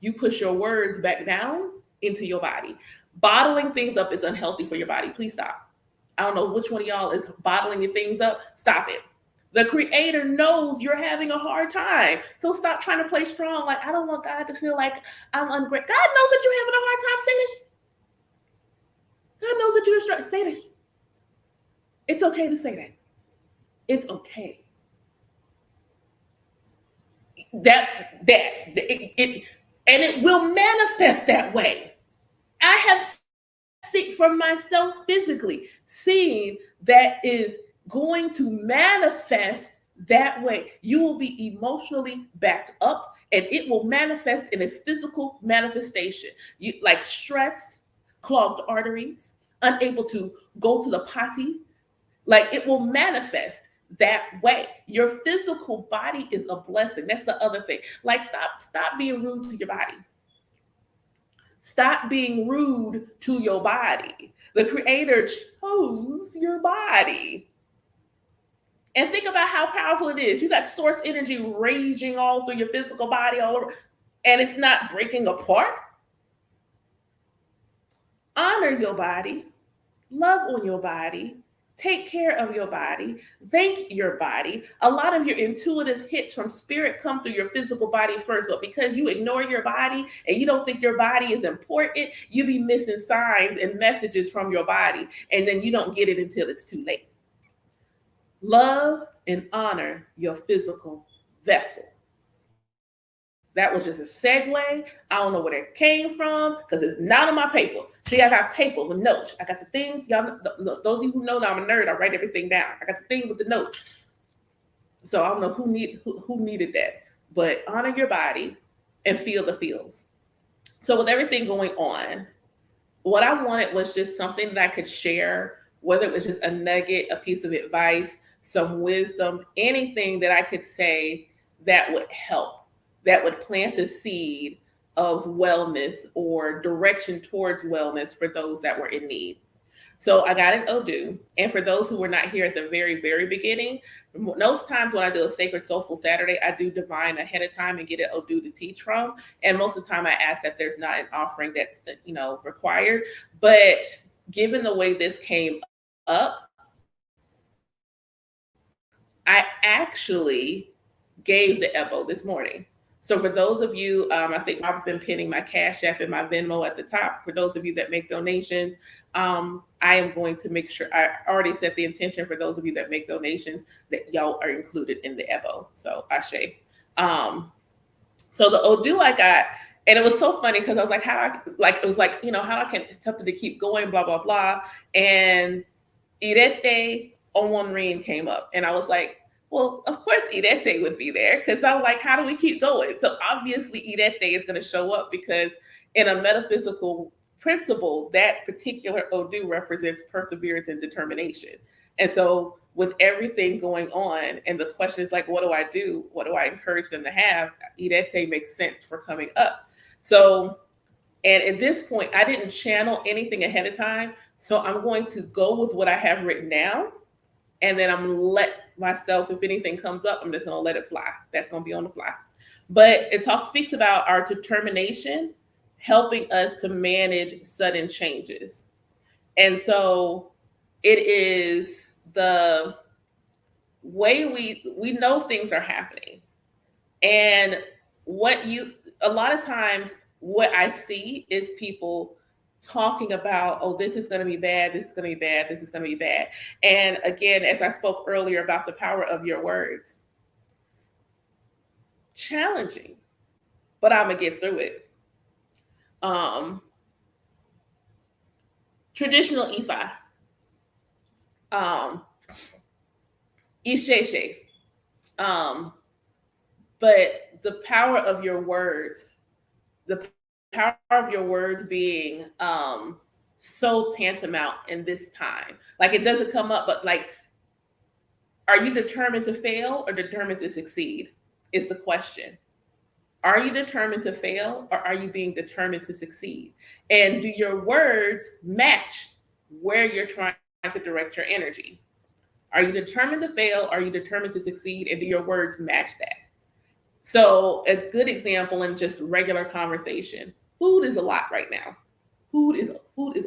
you push your words back down into your body. Bottling things up is unhealthy for your body. Please stop. I don't know which one of y'all is bottling your things up. Stop it. The Creator knows you're having a hard time. So stop trying to play strong. Like, I don't want God to feel like I'm ungrateful. God knows that you're having a hard time. Say this. God knows that you're struggling. Say that. It's okay to say that. It's okay. And it will manifest that way. I have seen for myself physically, seeing that is going to manifest that way. You will be emotionally backed up, and it will manifest in a physical manifestation. You like stress, clogged arteries, unable to go to the potty. Like, it will manifest that way. Your physical body is a blessing. That's the other thing. Like, stop being rude to your body. Stop being rude to your body. The Creator chose your body. And think about how powerful it is. You got source energy raging all through your physical body, all over, and it's not breaking apart. Honor your body. Love on your body. Take care of your body. Thank your body. A lot of your intuitive hits from spirit come through your physical body first, but because you ignore your body and you don't think your body is important, you be missing signs and messages from your body, and then you don't get it until it's too late. Love and honor your physical vessel. That was just a segue. I don't know where that came from because it's not on my paper. See, I got paper with notes. I got the things, y'all, those of you who know that I'm a nerd, I write everything down. I got the thing with the notes. So I don't know who needed that. But honor your body and feel the feels. So with everything going on, what I wanted was just something that I could share, whether it was just a nugget, a piece of advice, some wisdom, anything that I could say that would help, that would plant a seed of wellness or direction towards wellness for those that were in need. So I got an Odu. And for those who were not here at the very, very beginning, most times when I do a Sacred Soulful Saturday, I do divine ahead of time and get an Odu to teach from. And most of the time I ask that there's not an offering that's, required. But given the way this came up, I actually gave the Ebo this morning. So for those of you, I think Bob's been pinning my Cash App and my Venmo at the top. For those of you that make donations, I am going to make sure, I already set the intention for those of you that make donations that y'all are included in the Ebo. So Ashe. So the Odu I got, and it was so funny because I was like, how I can tempted to keep going, blah, blah, blah. And Irete Onwonrin came up. And I was like, well, of course Irete would be there because I'm like, how do we keep going? So obviously Irete is going to show up because in a metaphysical principle, that particular Odu represents perseverance and determination. And so with everything going on, and the question is like, what do I do? What do I encourage them to have? Irete makes sense for coming up. So, and at this point, I didn't channel anything ahead of time. So I'm going to go with what I have written down. And then I'm going to let myself, if anything comes up, I'm just going to let it fly. That's going to be on the fly. But it speaks about our determination helping us to manage sudden changes. And so it is the way we know things are happening. And a lot of times what I see is people talking about, oh, this is going to be bad, this is going to be bad, this is going to be bad. And again, as I spoke earlier about the power of your words, challenging, but I'm going to get through it. Traditional Ifa, Isheshe, but the power of your words, the power of your words being so tantamount in this time. Like, it doesn't come up, but like, are you determined to fail or determined to succeed is the question. Are you determined to fail or are you being determined to succeed? And do your words match where you're trying to direct your energy? Are you determined to fail? Are you determined to succeed? And do your words match that? So a good example in just regular conversation, food is a lot right now. Food is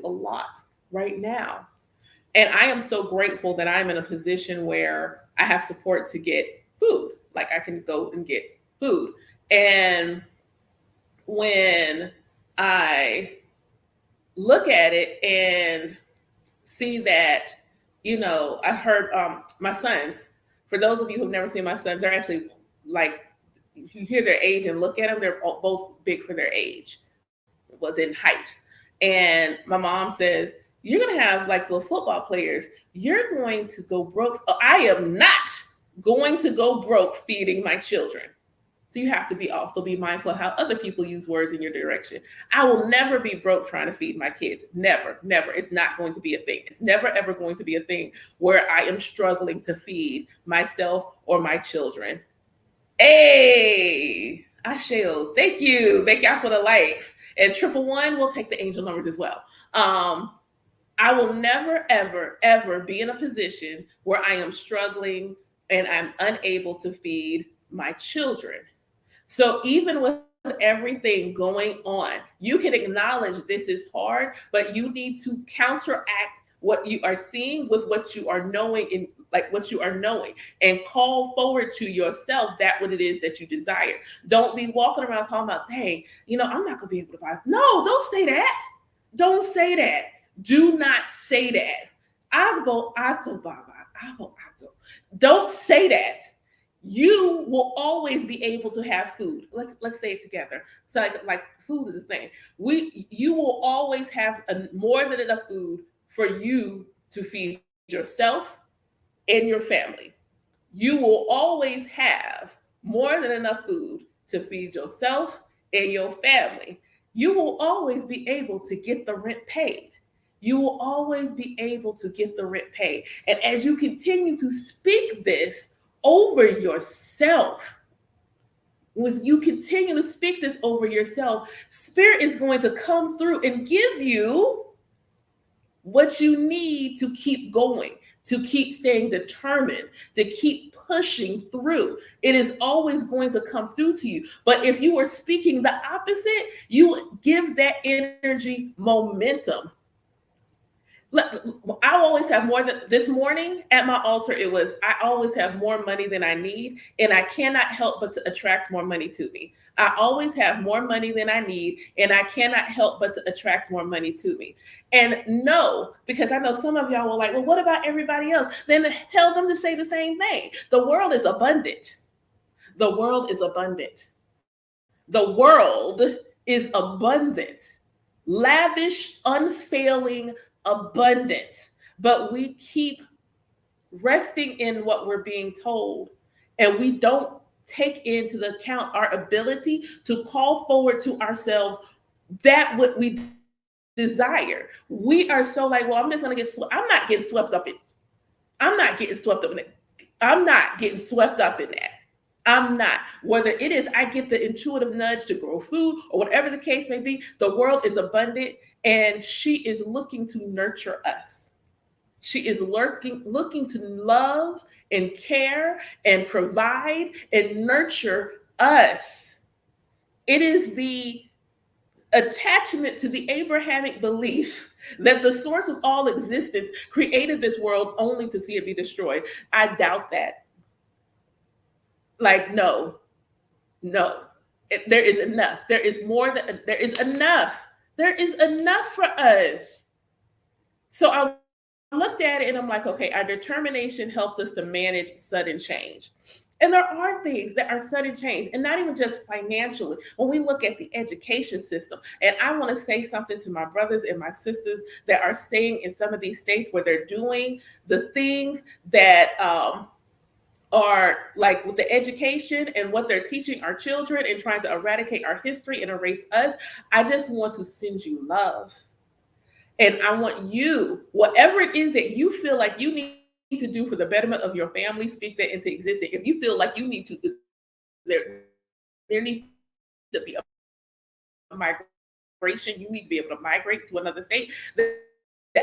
a lot right now. And I am so grateful that I'm in a position where I have support to get food. Like I can go and get food. And when I look at it and see that, I heard my sons, for those of you who've never seen my sons, they're actually like, you hear their age and look at them, they're both big for their age, was in height. And my mom says, you're going to have like the football players. You're going to go broke. I am not going to go broke feeding my children. So you have to also be mindful of how other people use words in your direction. I will never be broke trying to feed my kids. Never, never. It's not going to be a thing. It's never, ever going to be a thing where I am struggling to feed myself or my children. Hey, I shall. Thank you. Thank y'all for the likes. And 111, we'll take the angel numbers as well. I will never, ever, ever be in a position where I am struggling and I'm unable to feed my children. So even with everything going on, you can acknowledge this is hard, but you need to counteract what you are seeing with what you are knowing, in like what you are knowing, and call forward to yourself that what it is that you desire. Don't be walking around talking about, dang, I'm not gonna be able to buy. No, don't say that. Don't say that. Do not say that. Don't say that. You will always be able to have food. Let's say it together. So like food is a thing. You will always have more than enough food for you to feed yourself and your family. You will always have more than enough food to feed yourself and your family. You will always be able to get the rent paid. You will always be able to get the rent paid. And as you continue to speak this over yourself, when you continue to speak this over yourself, Spirit is going to come through and give you what you need to keep going, to keep staying determined, to keep pushing through. It is always going to come through to you. But if you were speaking the opposite, you would give that energy momentum. I always have more than this morning at my altar. I always have more money than I need, and I cannot help but to attract more money to me. I always have more money than I need, and I cannot help but to attract more money to me. And no, because I know some of y'all were like, well, what about everybody else? Then tell them to say the same thing. The world is abundant. The world is abundant. The world is abundant. Lavish, unfailing abundance. But we keep resting in what we're being told, and we don't take into account our ability to call forward to ourselves that what we desire. We are so like, well, I'm just gonna I'm not getting swept up in I'm not getting swept up in it. I'm not getting swept up in that. I'm not. Whether it is I get the intuitive nudge to grow food or whatever the case may be, the world is abundant and she is looking to nurture us. She is looking to love and care and provide and nurture us. It is the attachment to the Abrahamic belief that the source of all existence created this world only to see it be destroyed. I doubt that. Like, no. There is enough. There is enough. There is enough for us. So I looked at it and I'm like, okay, our determination helps us to manage sudden change. And there are things that are sudden change, and not even just financially. When we look at the education system, and I want to say something to my brothers and my sisters that are staying in some of these states where they're doing the things that are like with the education and what they're teaching our children and trying to eradicate our history and erase us. I just want to send you love. And I want you, whatever it is that you feel like you need to do for the betterment of your family, speak that into existence. If you feel like you need to, there needs to be a migration, you need to be able to migrate to another state.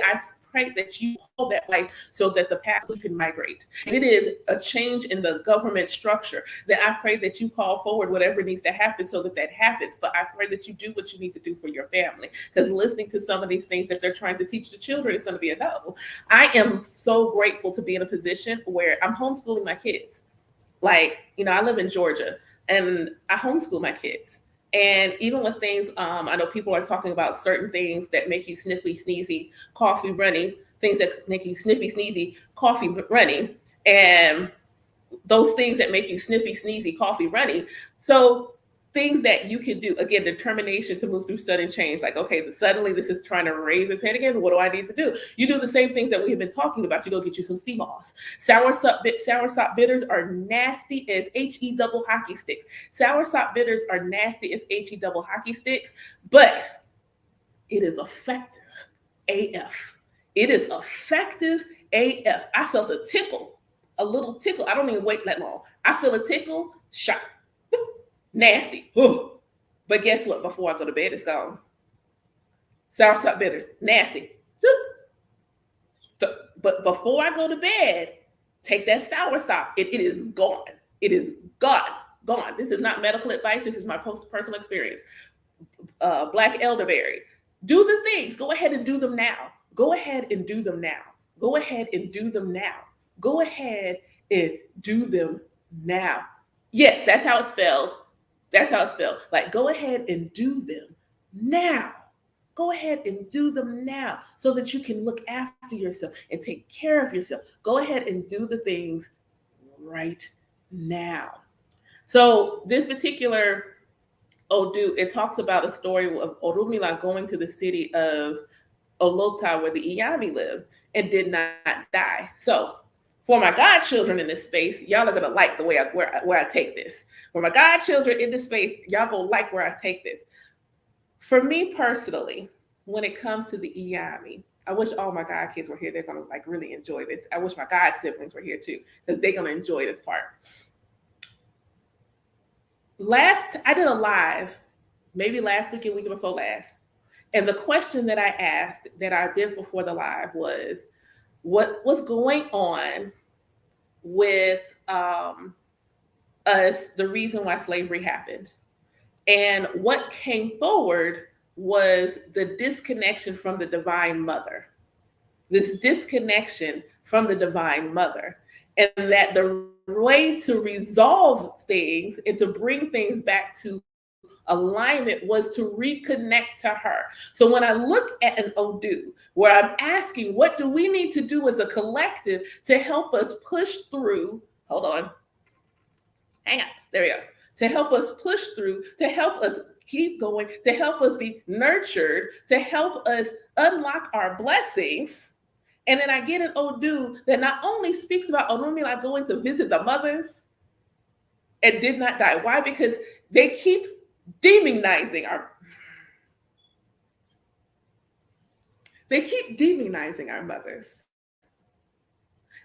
I pray that you call that light so that the paths can migrate. If it is a change in the government structure, then I pray that you call forward whatever needs to happen so that that happens. But I pray that you do what you need to do for your family, because listening to some of these things that they're trying to teach the children is going to be a no. I am so grateful to be in a position where I'm homeschooling my kids. Like, I live in Georgia and I homeschool my kids. And even with things, I know people are talking about certain things that make you sniffly, sneezy, coffee running, things that make you sniffy, sneezy, coffee running, and those things that make you sniffy, sneezy, coffee running. So things that you can do, again, determination to move through sudden change. Like, okay, suddenly this is trying to raise its head again. What do I need to do? You do the same things that we have been talking about. You go get you some sea moss. Soursop bitters are nasty as HE double hockey sticks. Soursop bitters are nasty as HE double hockey sticks, but it is effective AF. It is effective AF. I felt a tickle, a little tickle. I don't even wait that long. I feel a tickle, shot. Nasty. Ooh. But guess what? Before I go to bed, it's gone. Soursop bitters, nasty. But before I go to bed, take that soursop. It is gone. It is gone. Gone. This is not medical advice. This is my personal experience. Black elderberry. Do the things. Go ahead and do them now. Go ahead and do them now. Go ahead and do them now. Go ahead and do them now. Yes, that's how it's spelled. That's how it's spelled. Like, go ahead and do them now. Go ahead and do them now so that you can look after yourself and take care of yourself. Go ahead and do the things right now. So this particular Odu, it talks about a story of Orunmila going to the city of Olota where the Iyami lived and did not die. So for my godchildren in this space, y'all are gonna like the way where I take this. For my godchildren in this space, y'all gonna like where I take this. For me personally, when it comes to the Iyami, I wish all my god kids were here. They're gonna like really enjoy this. I wish my god siblings were here too, because they're gonna enjoy this part. I did a live, maybe last weekend, week before last, and the question that I asked that I did before the live was, what was going on with us, the reason why slavery happened. And what came forward was the disconnection from the Divine Mother. This disconnection from the Divine Mother. And that the way to resolve things and to bring things back to alignment was to reconnect to her. So when I look at an Odu, where I'm asking, what do we need to do as a collective to help us push through? Hold on. Hang on. There we go. To help us push through, to help us keep going, to help us be nurtured, to help us unlock our blessings. And then I get an Odu that not only speaks about Orunmila going to visit the mothers and did not die. Why? Because they keep demonizing our mothers.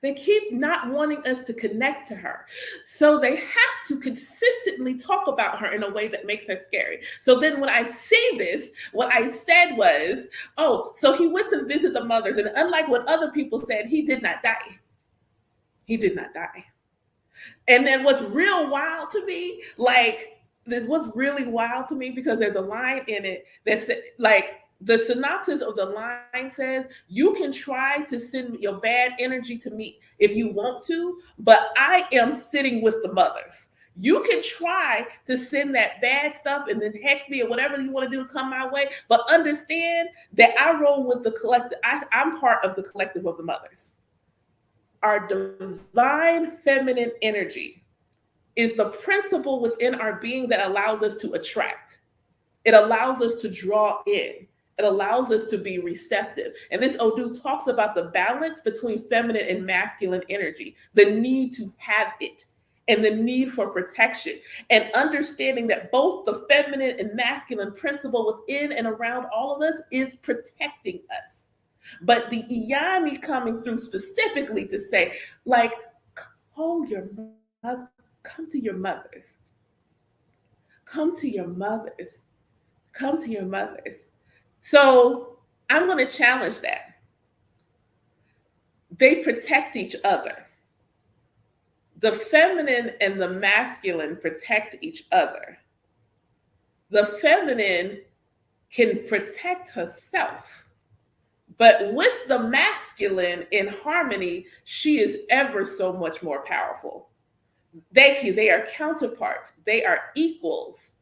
They keep not wanting us to connect to her. So they have to consistently talk about her in a way that makes her scary. So then when I see this, what I said was, oh, so he went to visit the mothers. And unlike what other people said, he did not die. He did not die. And then what's real wild to me, what's really wild to me, because there's a line in it that said, like, the synopsis of the line says, you can try to send your bad energy to me if you want to, but I am sitting with the mothers. You can try to send that bad stuff and then hex me or whatever you want to do to come my way, but understand that I roll with the collective. I'm part of the collective of the mothers. Our divine feminine energy is the principle within our being that allows us to attract. It allows us to draw in. It allows us to be receptive. And this Odu talks about the balance between feminine and masculine energy, the need to have it, and the need for protection, and understanding that both the feminine and masculine principle within and around all of us is protecting us. But the Iyami coming through specifically to say, like, oh, your mother, come to your mothers. Come to your mothers. Come to your mothers. So I'm going to challenge that. they protect each other. The feminine and the masculine protect each other. The feminine can protect herself, but with the masculine in harmony, she is ever so much more powerful. Thank you. They are counterparts. They are equals.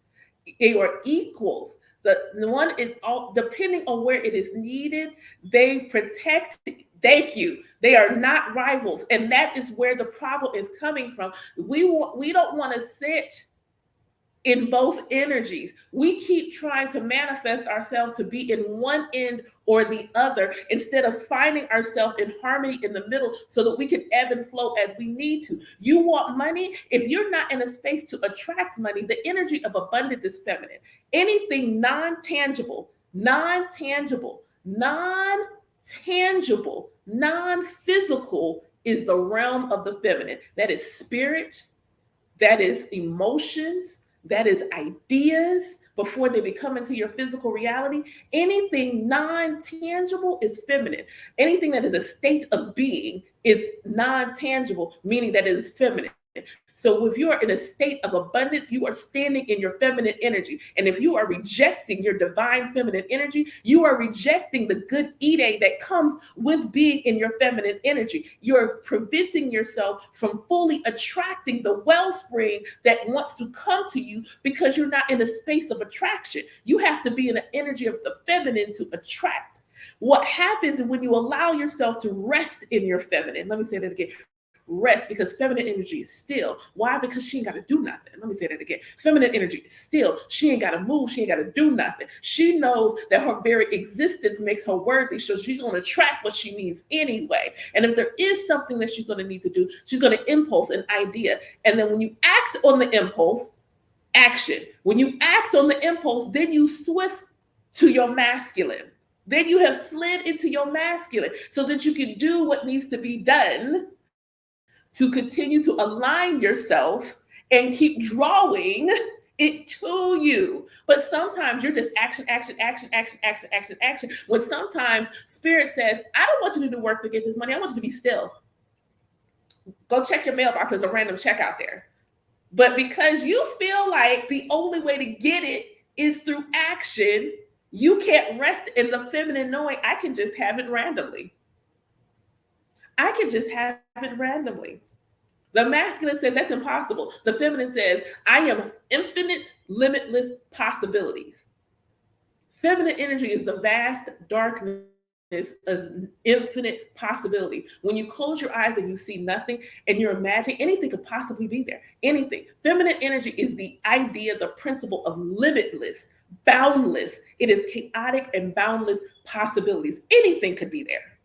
They are equals. The one is all depending on where it is needed. They protect. Thank you. They are not rivals, and that is where the problem is coming from. We don't want to sit in both energies. We keep trying to manifest ourselves to be in one end or the other instead of finding ourselves in harmony in the middle so that we can ebb and flow as we need to. You want money? If you're not in a space to attract money, the energy of abundance is feminine. Anything non-tangible, non-physical is the realm of the feminine. That is spirit, that is emotions, that is ideas before they become into your physical reality. Anything non-tangible is feminine. Anything that is a state of being is non-tangible, meaning that it is feminine. So if you are in a state of abundance, you are standing in your feminine energy. And if you are rejecting your divine feminine energy, you are rejecting the good Ide that comes with being in your feminine energy. You're preventing yourself from fully attracting the wellspring that wants to come to you because you're not in a space of attraction. You have to be in the energy of the feminine to attract. What happens when you allow yourself to rest in your feminine? Let me say that again. Rest, because feminine energy is still. Why? Because she ain't got to do nothing. Let me say that again. Feminine energy is still. She ain't got to move. She ain't got to do nothing. She knows that her very existence makes her worthy, so she's going to attract what she needs anyway. And if there is something that she's going to need to do, she's going to impulse an idea. And then when you act on the impulse, action. When you act on the impulse, then you swift to your masculine. Then you have slid into your masculine so that you can do what needs to be done to continue to align yourself and keep drawing it to you. But sometimes you're just action. When sometimes spirit says, I don't want you to do work to get this money. I want you to be still. Go check your mailbox. There's a random check out there. But because you feel like the only way to get it is through action, you can't rest in the feminine knowing I can just have it randomly. I can just have it randomly. The masculine says that's impossible. The feminine says, I am infinite, limitless possibilities. Feminine energy is the vast darkness of infinite possibilities. When you close your eyes and you see nothing and you're imagining, anything could possibly be there. Anything. Feminine energy is the idea, the principle of limitless, boundless. It is chaotic and boundless possibilities. Anything could be there.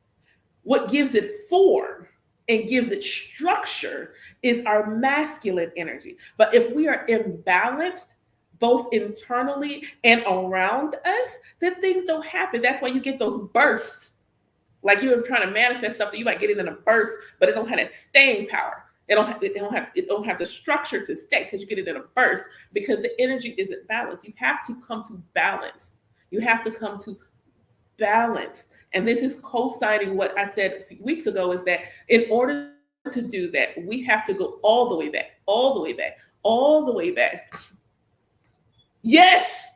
What gives it form and gives it structure is our masculine energy. But if we are imbalanced, both internally and around us, then things don't happen. That's why you get those bursts. Like you're trying to manifest something, you might get it in a burst, but it don't have that staying power. It don't have the structure to stay because you get it in a burst because the energy isn't balanced. You have to come to balance. You have to come to balance. And this is co-signing what I said a few weeks ago, is that in order to do that, we have to go all the way back. Yes.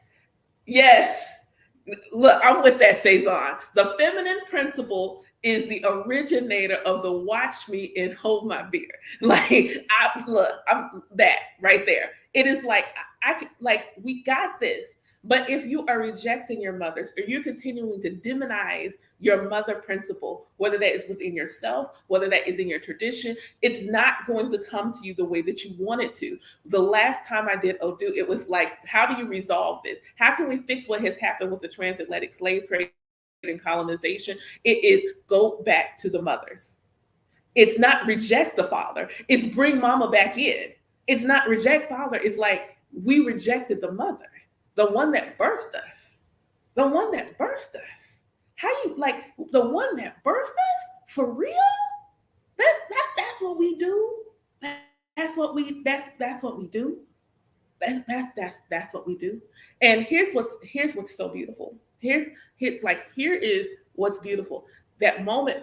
Look, I'm with that, Cezanne. The feminine principle is the originator of the watch me and hold my beer. I'm that right there. It is we got this. But if you are rejecting your mothers, or you're continuing to demonize your mother principle, whether that is within yourself, whether that is in your tradition, it's not going to come to you the way that you want it to. The last time I did Odu, it was like, how do you resolve this? How can we fix what has happened with the transatlantic slave trade and colonization? It is go back to the mothers. It's not reject the father. It's bring mama back in. It's not reject father. It's like we rejected the mother. The one that birthed us. The one that birthed us. How you like the one that birthed us? For real? That's what we do. That's what we do. That's what we do. And here's what's so beautiful. Here is what's beautiful. That moment,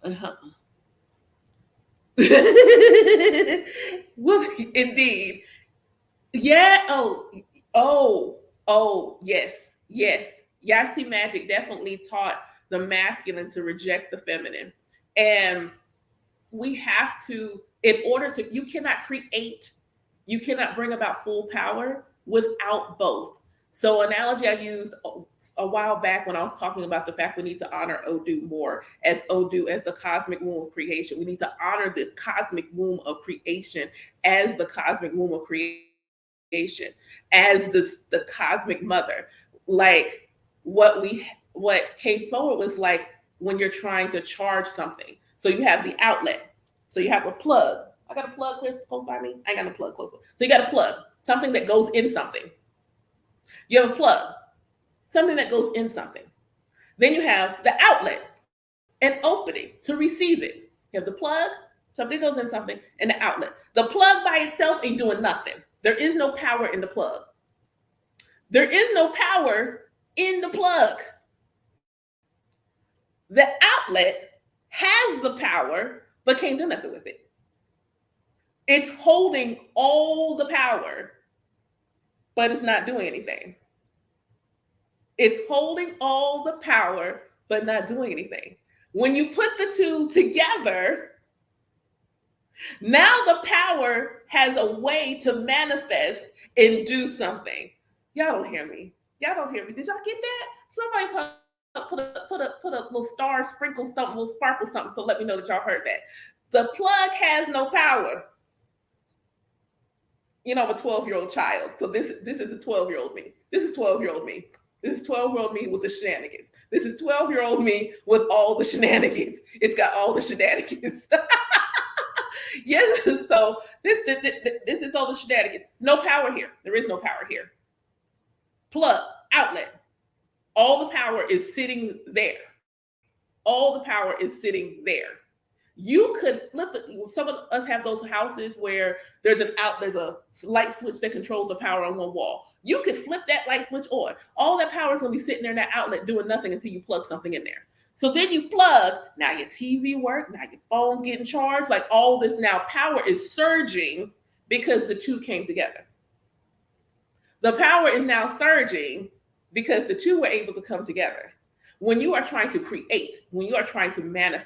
Uh-huh. Well, indeed. Yeah. Yes. Yes. Yahtzee magic definitely taught the masculine to reject the feminine. And we have to, in order to, you cannot bring about full power without both. So analogy I used a while back when I was talking about the fact we need to honor Odu more, as Odu as the cosmic womb of creation. We need to honor the cosmic womb of creation as the cosmic womb of creation, as the cosmic mother. Like what came forward was like when you're trying to charge something. So you have the outlet. So you have a plug. I got a plug close by me. I ain't got a plug close by. So you got a plug, something that goes in something. You have a plug, something that goes in something. Then you have the outlet, an opening to receive it. You have the plug, something goes in something, and the outlet. The plug by itself ain't doing nothing. There is no power in the plug. There is no power in the plug. The outlet has the power, but can't do nothing with it. It's holding all the power, but it's not doing anything. It's holding all the power, but not doing anything. When you put the two together, now the power has a way to manifest and do something. Y'all don't hear me. Y'all don't hear me. Did y'all get that? Somebody put a little star, sprinkle something, little sparkle something, so let me know that y'all heard that. The plug has no power. You know, I'm a 12-year-old child. So this is a 12-year-old me. This is 12-year-old me. This is 12-year-old me with the shenanigans. This is 12-year-old me with all the shenanigans. It's got all the shenanigans. Yes, so this is all the shenanigans. No power here. There is no power here. Plug, outlet. All the power is sitting there. All the power is sitting there. You could flip it. Some of us have those houses where there's a light switch that controls the power on one wall. You could flip that light switch on. All that power is going to be sitting there in that outlet doing nothing until you plug something in there. So then you plug, now your TV work, now your phone's getting charged, like all this now power is surging because the two came together. The power is now surging because the two were able to come together. When you are trying to create, when you are trying to manifest,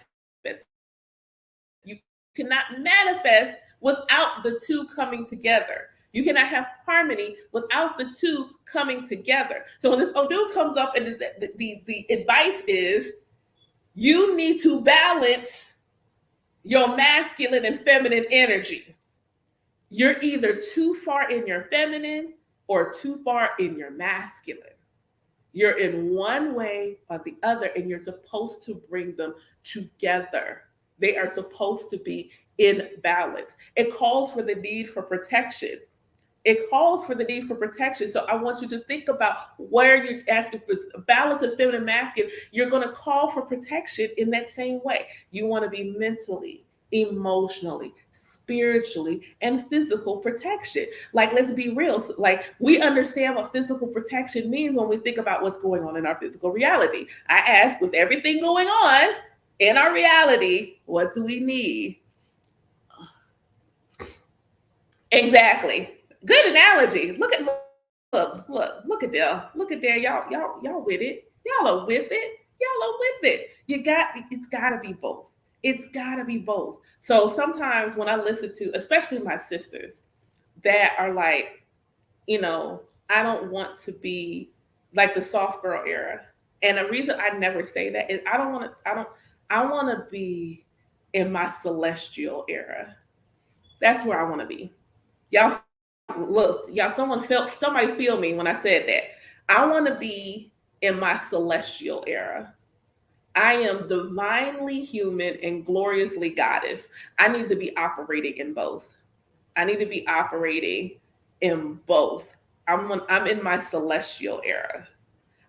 you cannot manifest without the two coming together. You cannot have harmony without the two coming together. So when this Odu comes up and the advice is you need to balance your masculine and feminine energy. You're either too far in your feminine or too far in your masculine. You're in one way or the other, and you're supposed to bring them together. They are supposed to be in balance. It calls for the need for protection. It calls for the need for protection. So I want you to think about where you're asking for balance of feminine and masculine. You're going to call for protection in that same way. You want to be mentally, emotionally, spiritually, and physical protection. Like, let's be real. Like, we understand what physical protection means when we think about what's going on in our physical reality. I ask, with everything going on in our reality, what do we need? Exactly. Good analogy. Look at there. Look at there. Y'all with it. Y'all are with it. Y'all are with it. It's gotta be both. It's gotta be both. So sometimes when I listen to, especially my sisters that are like, I don't want to be like the soft girl era. And the reason I never say that is I want to be in my celestial era. That's where I want to be. Y'all look, somebody feel me when I said that. I want to be in my celestial era. I am divinely human and gloriously goddess. I need to be operating in both. I need to be operating in both. I'm in my celestial era.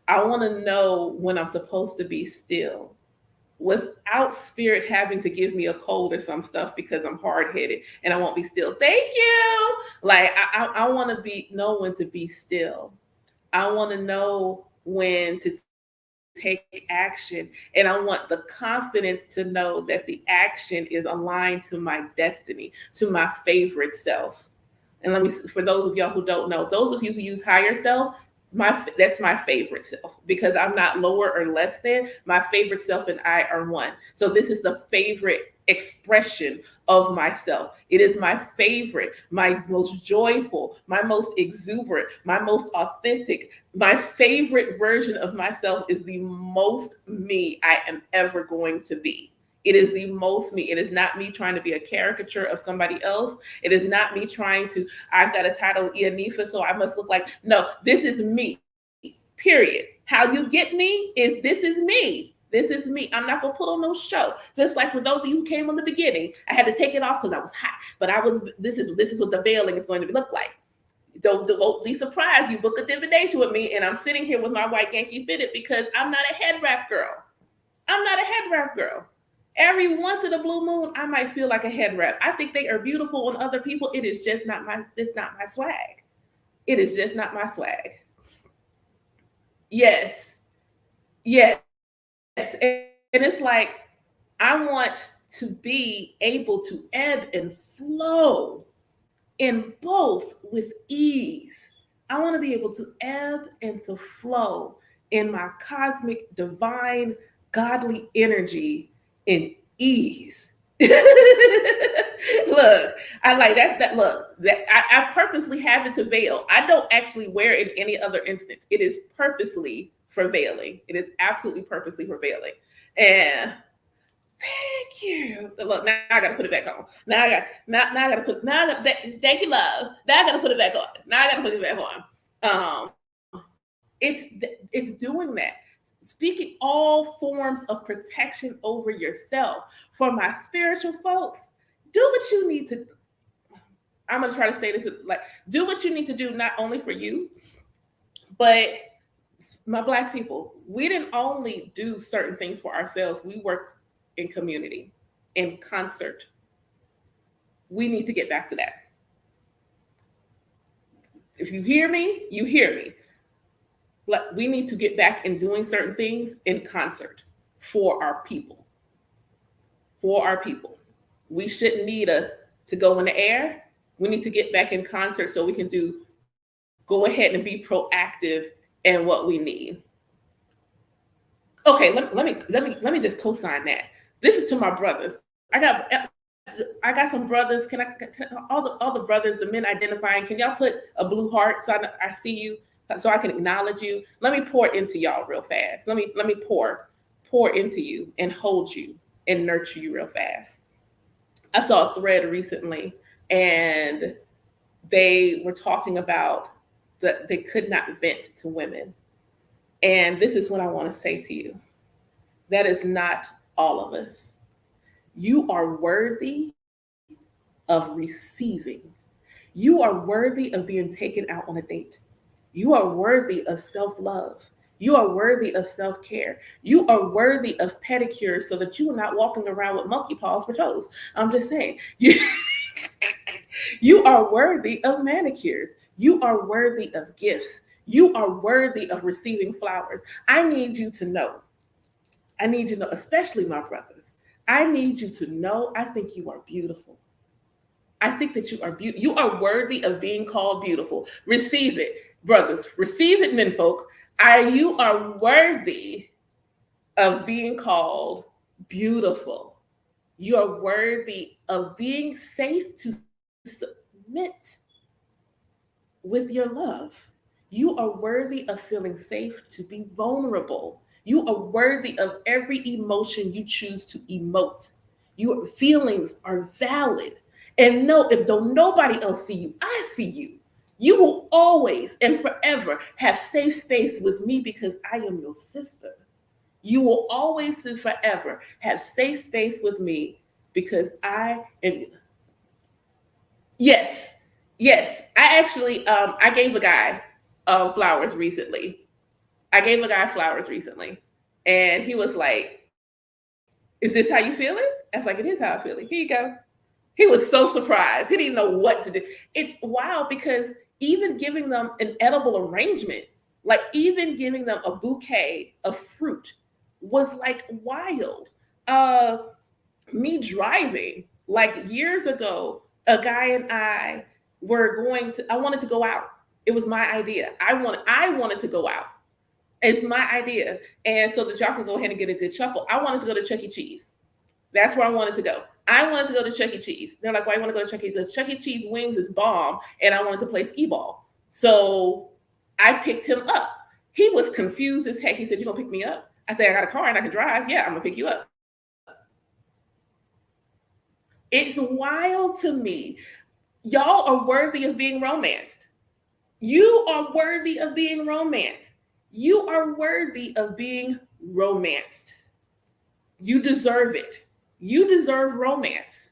I want to know when I'm supposed to be still without spirit having to give me a cold or some stuff because I'm hard-headed and I won't be still. Thank you. Like I want to know when to be still. I want to know when to take action. And I want the confidence to know that the action is aligned to my destiny, to my favorite self. And let me, for those of y'all who don't know, those of you who use higher self, that's my favorite self, because I'm not lower or less than. My favorite self and I are one. So this is the favorite expression of myself. It is my favorite, my most joyful, my most exuberant, my most authentic. My favorite version of myself is the most me I am ever going to be. It is the most me. It is not me trying to be a caricature of somebody else. It is not me trying to, I've got a title, Ianifa, so I must look like, no, this is me, period. How you get me is, this is me. This is me. I'm not going to put on no show. Just like for those of you who came on the beginning, I had to take it off because I was hot. But this is what the veiling is going to look like. Don't be surprised. You book a divination with me and I'm sitting here with my white Yankee fitted because I'm not a head wrap girl. I'm not a head wrap girl. Every once in a blue moon, I might feel like a head wrap. I think they are beautiful on other people. It is just not it's not my swag. It is just not my swag. Yes. Yes. And it's like, I want to be able to ebb and flow in both with ease. I want to be able to ebb and to flow in my cosmic, divine, godly energy in ease. Look, I like that. Look, that I purposely have it to veil. I don't actually wear it in any other instance. It is purposely for veiling. It is absolutely purposely for veiling. And thank you. Look, now I gotta put it back on. Thank you, love. Now I gotta put it back on. Now I gotta put it back on. It's doing that. Speaking all forms of protection over yourself. For my spiritual folks, do what you need to. I'm going to try to say this, like, do what you need to do, not only for you, but my Black people. We didn't only do certain things for ourselves. We worked in community, in concert. We need to get back to that. If you hear me, you hear me. We need to get back in doing certain things in concert for our people. For our people. We shouldn't need to go in the air. We need to get back in concert so we can go ahead and be proactive in what we need. Okay, let me just co-sign that. This is to my brothers. I got some brothers. Can all the brothers, the men identifying, can y'all put a blue heart so I see you? So I can acknowledge you. Let me pour into y'all real fast. Let me pour into you and hold you and nurture you real fast. I saw a thread recently and they were talking about that they could not vent to women. And this is what I want to say to you. That is not all of us. You are worthy of receiving. You are worthy of being taken out on a date. You are worthy of self-love. You are worthy of self-care. You are worthy of pedicures so that you are not walking around with monkey paws for toes. I'm just saying. You are worthy of manicures. You are worthy of gifts. You are worthy of receiving flowers. I need you to know, especially my brothers, I need you to know, I think you are beautiful. I think that you are beautiful. You are worthy of being called beautiful. Receive it, brothers. Receive it, menfolk. You are worthy of being called beautiful. You are worthy of being safe to submit with your love. You are worthy of feeling safe to be vulnerable. You are worthy of every emotion you choose to emote. Your feelings are valid. And no, if don't nobody else see you, I see you. You will always and forever have safe space with me because I am your sister. You will always and forever have safe space with me because I am. Yes. I actually, I gave a guy flowers recently. And he was like, "Is this how you feel it?" I was like, "It is how I feel it. Here you go." He was so surprised. He didn't know what to do. It's wild because even giving them an edible arrangement, Like even giving them a bouquet of fruit was like wild. Me driving, like years ago, a guy and I I wanted to go out. It was my idea. I wanted to go out. It's my idea. And so that y'all can go ahead and get a good chuckle. I wanted to go to Chuck E. Cheese. That's where I wanted to go. I wanted to go to Chuck E. Cheese. They're like, why you want to go to Chuck E. Cheese? Because Chuck E. Cheese wings is bomb, and I wanted to play skee ball. So I picked him up. He was confused as heck. He said, you gonna pick me up? I said, I got a car and I can drive. Yeah, I'm gonna pick you up. It's wild to me. Y'all are worthy of being romanced. You are worthy of being romanced. You are worthy of being romanced. You deserve it. You deserve romance.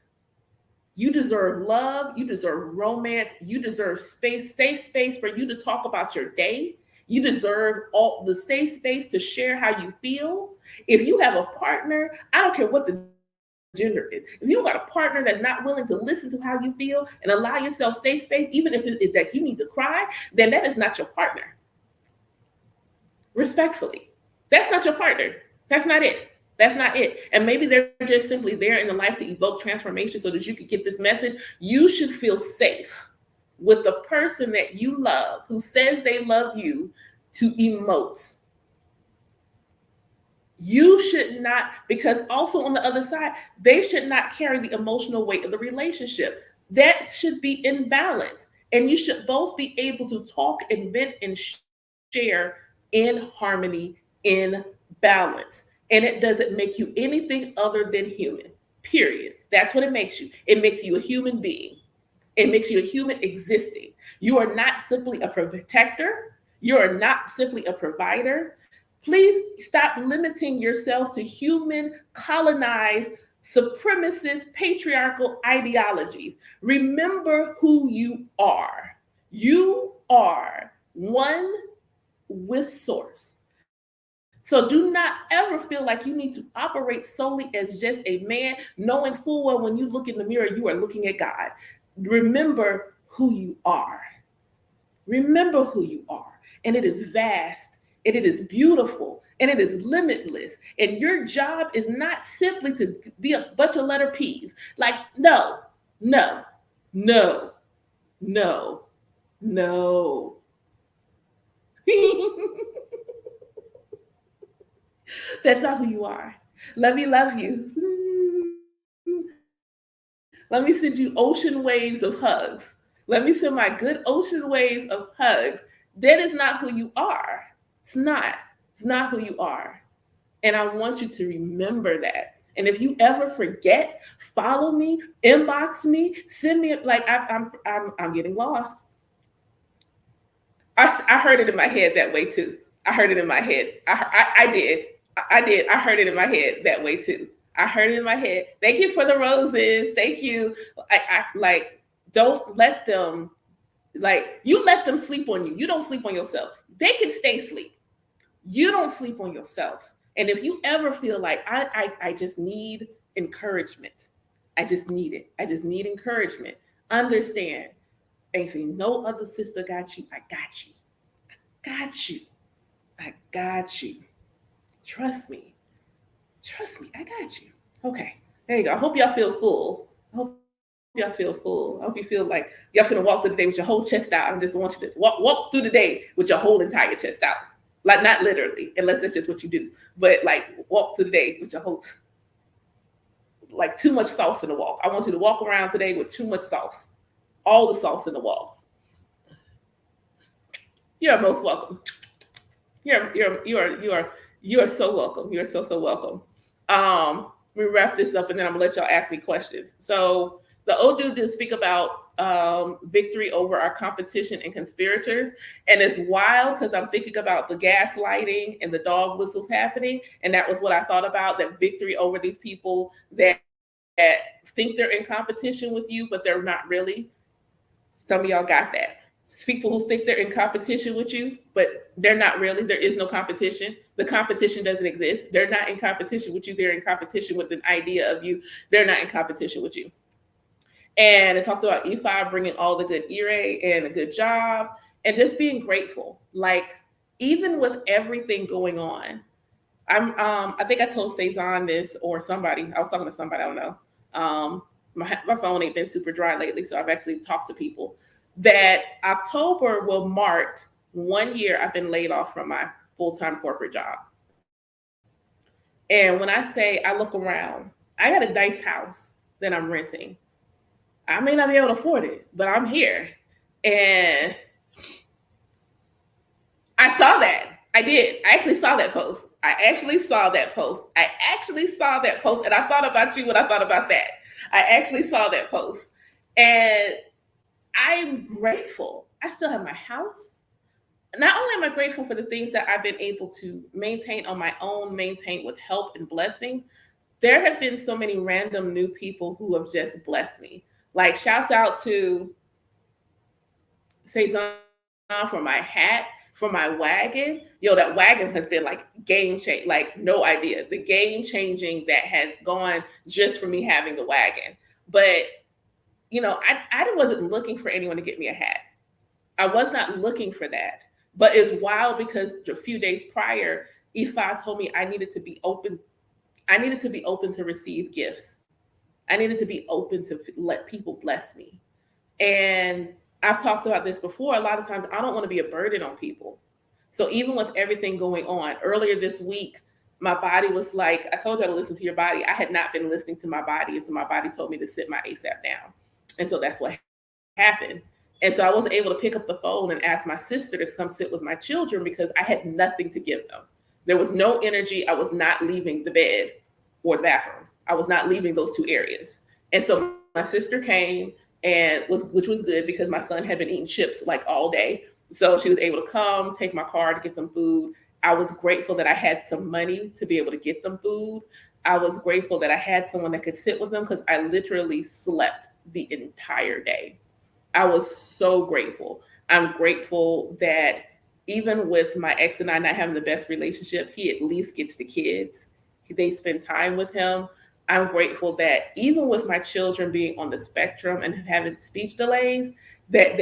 You deserve love. You deserve romance. You deserve space, safe space for you to talk about your day. You deserve all the safe space to share how you feel. If you have a partner, I don't care what the gender is. If you got a partner that's not willing to listen to how you feel and allow yourself safe space, even if it's that you need to cry, then that is not your partner. Respectfully, that's not your partner. That's not it. That's not it. And maybe they're just simply there in the life to evoke transformation so that you could get this message. You should feel safe with the person that you love, who says they love you, to emote. You should not, because also on the other side, they should not carry the emotional weight of the relationship. That should be in balance. And you should both be able to talk and vent and share in harmony, in balance. And it doesn't make you anything other than human, period. That's what it makes you. It makes you a human being. It makes you a human existing. You are not simply a protector. You are not simply a provider. Please stop limiting yourselves to human, colonized, supremacist, patriarchal ideologies. Remember who you are. You are one with source. So do not ever feel like you need to operate solely as just a man, knowing full well when you look in the mirror, you are looking at God. Remember who you are. Remember who you are. And it is vast, and it is beautiful, and it is limitless. And your job is not simply to be a bunch of letter P's. Like, no, no, no, no, no. That's not who you are. Let me love you. Let me send you ocean waves of hugs. Let me send my good ocean waves of hugs. That is not who you are. It's not. It's not who you are. And I want you to remember that. And if you ever forget, follow me, inbox me, send me, like I'm getting lost. I heard it in my head that way too. I heard it in my head. I did. I heard it in my head that way too. I heard it in my head. Thank you for the roses. Thank you. I like, don't let them, like, you let them sleep on you. You don't sleep on yourself. They can stay asleep. You don't sleep on yourself. And if you ever feel like I just need encouragement, I just need it. I just need encouragement. Understand, if no other sister got you, I got you. I got you. I got you. Trust me. Trust me. I got you. Okay. There you go. I hope y'all feel full. I hope y'all feel full. I hope you feel like y'all finna walk through the day with your whole chest out. I just want you to walk through the day with your whole entire chest out. Like, not literally, unless that's just what you do. But like, walk through the day with your whole, like, too much sauce in the walk. I want you to walk around today with too much sauce. All the sauce in the walk. You're most welcome. You are so welcome. You're so welcome. Let me wrap this up and then I'm gonna let y'all ask me questions. So the old dude did speak about victory over our competition and conspirators. And it's wild because I'm thinking about the gaslighting and the dog whistles happening. And that was what I thought about, that victory over these people that think they're in competition with you, but they're not really. Some of y'all got that. People who think they're in competition with you, but they're not really. There is no competition. The competition doesn't exist. They're not in competition with you. They're in competition with an idea of you. They're not in competition with you. And it talked about E5 bringing all the good ire and a good job and just being grateful. Like, even with everything going on, I think I told Cezanne this or somebody. I was talking to somebody, I don't know. My phone ain't been super dry lately, so I've actually talked to people that October will mark 1 year I've been laid off from my full-time corporate job. And when I say I look around, I got a nice house that I'm renting. I may not be able to afford it, but I'm here. And I saw that. I did. I actually saw that post. I actually saw that post. And I thought about you when I thought about that. I actually saw that post. And I'm grateful. I still have my house. Not only am I grateful for the things that I've been able to maintain on my own, maintain with help and blessings, there have been so many random new people who have just blessed me. Like, shouts out to Cezanne for my hat, for my wagon. Yo, that wagon has been like game change, like no idea. The game changing that has gone just for me having the wagon. But I wasn't looking for anyone to get me a hat. I was not looking for that. But it's wild because a few days prior, Ifa told me I needed to be open. I needed to be open to receive gifts. I needed to be open to let people bless me. And I've talked about this before. A lot of times I don't want to be a burden on people. So even with everything going on, earlier this week, my body was like, I told you to listen to your body. I had not been listening to my body. And so my body told me to sit my ASAP down. And so that's what happened. And so I wasn't able to pick up the phone and ask my sister to come sit with my children because I had nothing to give them. There was no energy. I was not leaving the bed or the bathroom. I was not leaving those two areas. And so my sister came which was good because my son had been eating chips like all day. So she was able to come, take my car to get them food. I was grateful that I had some money to be able to get them food. I was grateful that I had someone that could sit with them because I literally slept the entire day. I was so grateful. I'm grateful that even with my ex and I not having the best relationship, he at least gets the kids. They spend time with him. I'm grateful that even with my children being on the spectrum and having speech delays, that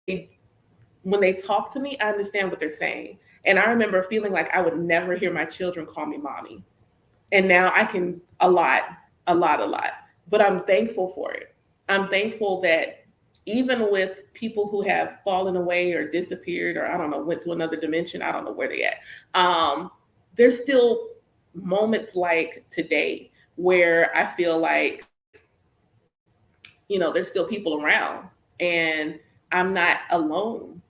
when they talk to me, I understand what they're saying. And I remember feeling like I would never hear my children call me mommy. And now I can a lot. But I'm thankful for it. I'm thankful that even with people who have fallen away or disappeared or I don't know, went to another dimension, I don't know where they're at. There's still moments like today where I feel like, there's still people around and I'm not alone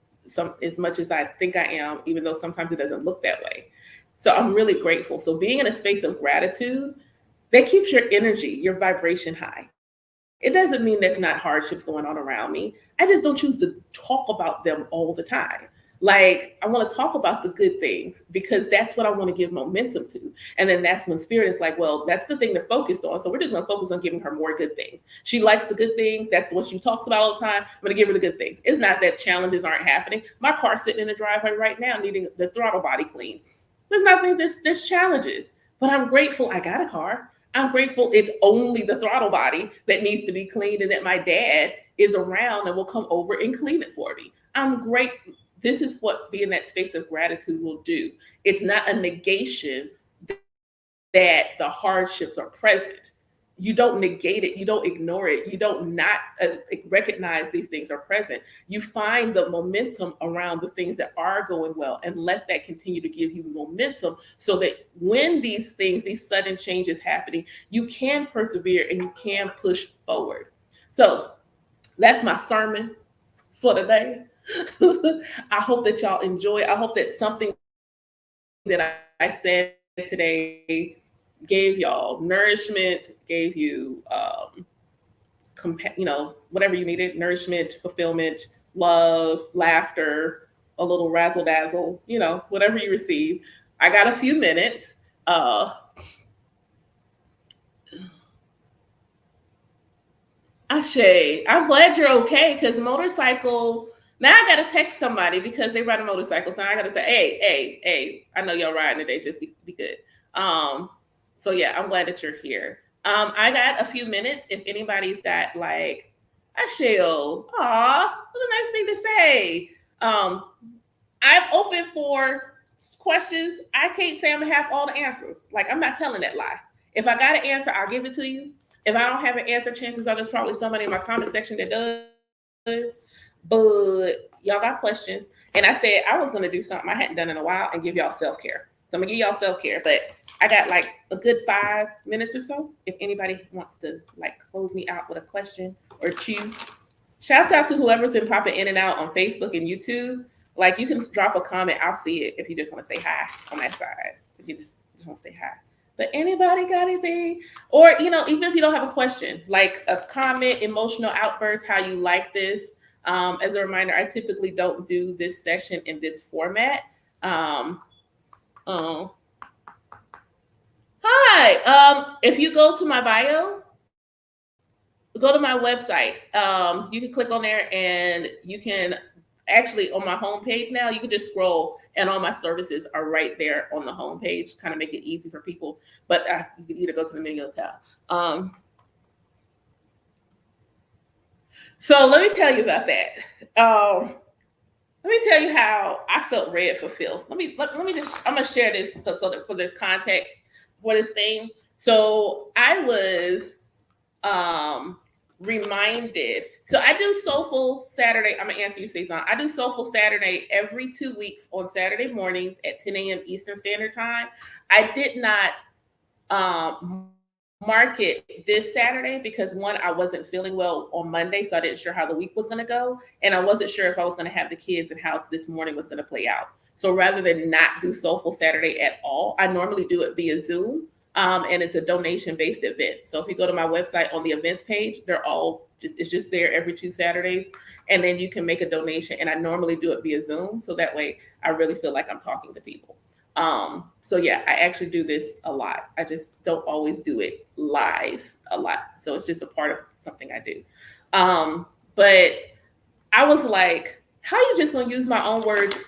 as much as I think I am, even though sometimes it doesn't look that way. So I'm really grateful. So being in a space of gratitude, that keeps your energy, your vibration high. It doesn't mean there's not hardships going on around me. I just don't choose to talk about them all the time. Like, I want to talk about the good things because that's what I want to give momentum to. And then that's when spirit is like, well, that's the thing they're focused on. So we're just going to focus on giving her more good things. She likes the good things. That's what she talks about all the time. I'm going to give her the good things. It's not that challenges aren't happening. My car's sitting in the driveway right now needing the throttle body cleaned. There's challenges, but I'm grateful I got a car. I'm grateful it's only the throttle body that needs to be cleaned and that my dad is around and will come over and clean it for me. I'm grateful. This is what being in that space of gratitude will do. It's not a negation that the hardships are present. You don't negate it. You don't ignore it. You don't not recognize these things are present. You find the momentum around the things that are going well and let that continue to give you momentum so that when these things, these sudden changes happening, you can persevere and you can push forward. So that's my sermon for today. I hope that y'all enjoy. I hope that something that I said today gave y'all nourishment, gave you, whatever you needed, nourishment, fulfillment, love, laughter, a little razzle dazzle, whatever you receive. I got a few minutes. Ashe, I'm glad you're okay because motorcycle. Now I gotta text somebody because they ride a motorcycle. So I gotta say, hey, I know y'all riding today. Just be good. So yeah, I'm glad that you're here. I got a few minutes. If anybody's got like, Ashe, what a nice thing to say. I'm open for questions. I can't say I'm gonna have all the answers. Like, I'm not telling that lie. If I got an answer, I'll give it to you. If I don't have an answer, chances are there's probably somebody in my comment section that does. But y'all got questions. And I said I was gonna do something I hadn't done in a while and give y'all self-care. So I'm gonna give y'all self-care, but I got like a good 5 minutes or so. If anybody wants to like close me out with a question or two. Shouts out to whoever's been popping in and out on Facebook and YouTube. Like, you can drop a comment, I'll see it if you just want to say hi on that side. If you just want to say hi. But anybody got anything? Or, even if you don't have a question, like a comment, emotional outburst, how you like this. As a reminder, I typically don't do this session in this format. Oh, hi. If you go to my bio, go to my website. You can click on there and you can actually, on my homepage now, you can just scroll and all my services are right there on the homepage, kind of make it easy for people. But you can either go to the menu tab. So let me tell you about that. Let me tell you how I felt read for Phil. Let me just, I'm gonna share this so that for this context for this thing. So I was reminded. So I do Soulful Saturday. I'm gonna answer you, Cezanne. I do Soulful Saturday every 2 weeks on Saturday mornings at 10 a.m. Eastern Standard Time. I did not mark it this Saturday because one, I wasn't feeling well on Monday, so I didn't sure how the week was gonna go, and I wasn't sure if I was gonna have the kids and how this morning was gonna play out. So rather than not do Soulful Saturday at all, I normally do it via Zoom. And it's a donation-based event. So if you go to my website on the events page, it's just there every 2 Saturdays. And then you can make a donation. And I normally do it via Zoom. So that way I really feel like I'm talking to people. So yeah, I actually do this a lot. I just don't always do it live a lot. So it's just a part of something I do. But I was like, how you just gonna use my own words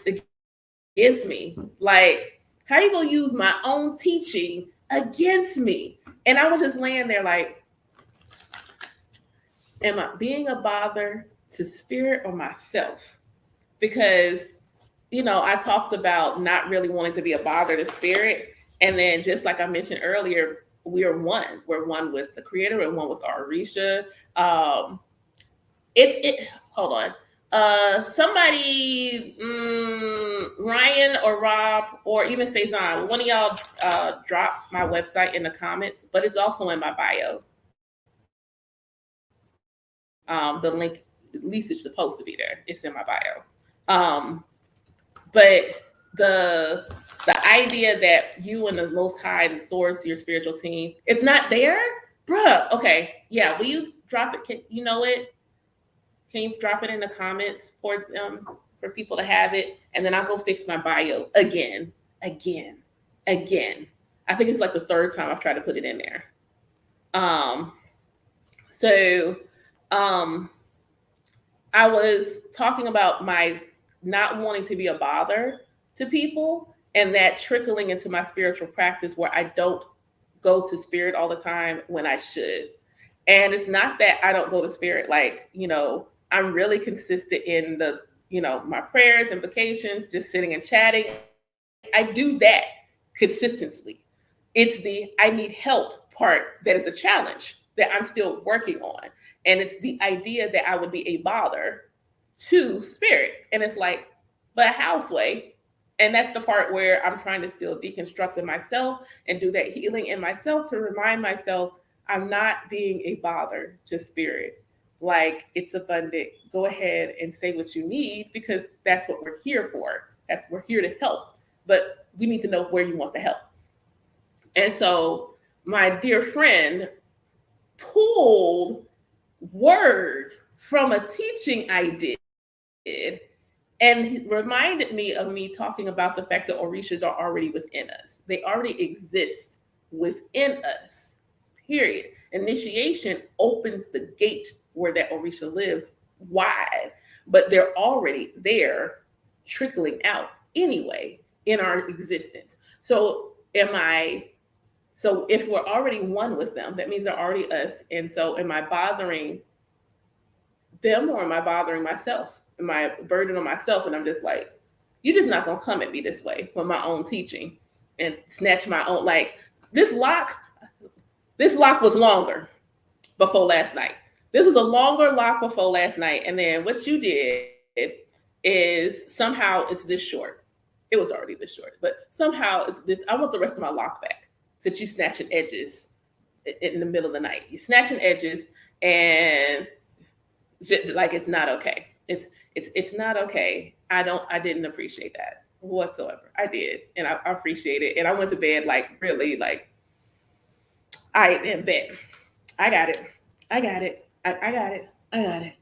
against me? Like, how you gonna use my own teaching against me? And I was just laying there like, am I being a bother to spirit or myself? Because, I talked about not really wanting to be a bother to spirit. And then just like I mentioned earlier, we're one. We're one with the creator and one with our Orisha. Hold on. Somebody, Ryan or Rob, or even Cezanne, one of y'all drop my website in the comments, but it's also in my bio. The link, at least it's supposed to be there. It's in my bio. But the idea that you and the Most High and Source, your spiritual team, it's not there, bruh. Okay, yeah. Will you drop it? Can you know it? Can you drop it in the comments for people to have it? And then I'll go fix my bio again. I think it's like the 3rd time I've tried to put it in there. I was talking about my not wanting to be a bother to people, and that trickling into my spiritual practice where I don't go to spirit all the time when I should. And it's not that I don't go to spirit, like, I'm really consistent in the, my prayers, invocations, just sitting and chatting. I do that consistently. It's the I need help part that is a challenge that I'm still working on. And it's the idea that I would be a bother to spirit. And it's like, but houseway. And that's the part where I'm trying to still deconstruct in myself and do that healing in myself to remind myself I'm not being a bother to spirit. Like, it's abundant. Go ahead and say what you need, because that's what we're here for. We're here to help. But we need to know where you want the help. And so my dear friend pulled words from a teaching I did and reminded me of me talking about the fact that Orishas are already within us. They already exist within us, period. Initiation opens the gate where that Orisha lives wide, but they're already there trickling out anyway in our existence. So if we're already one with them, that means they're already us. And so am I bothering them, or am I bothering myself? Am I burden on myself? And I'm just like, You're just not gonna come at me this way with my own teaching and snatch my own. Like this lock was longer before last night. This was a longer lock before last night, and then what you did is somehow it's this short. It was already this short, but somehow it's this. I want the rest of my lock back since you snatching edges in the middle of the night. You're snatching edges, and like it's not okay. It's not okay. I didn't appreciate that whatsoever. I did, and I appreciate it. And I went to bed like really like I in bed. I got it. I got it. I got it. I got it.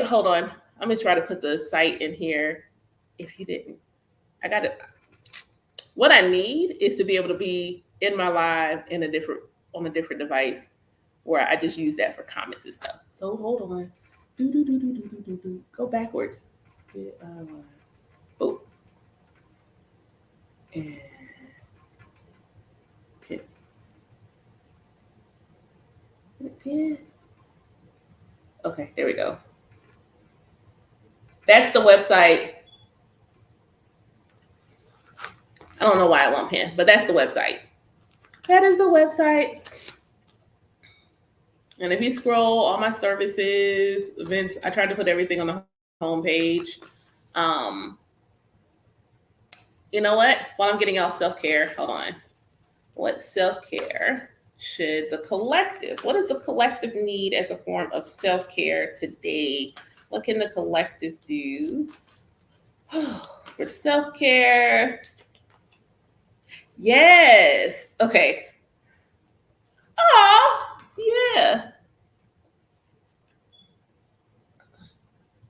Hold on. I'm gonna try to put the site in here. If you didn't, I got it. What I need is to be able to be in my live on a different device where I just use that for comments and stuff. So hold on. Go backwards. Oh. And pin. Okay, there we go. That's the website. I don't know why I want pin, but that's the website. That is the website. And if you scroll all my services, events, I tried to put everything on the homepage. You know what? While I'm getting out self-care, hold on. What self-care should the collective, what does the collective need as a form of self-care today? What can the collective do for self-care? Yes. Okay. Oh, yeah.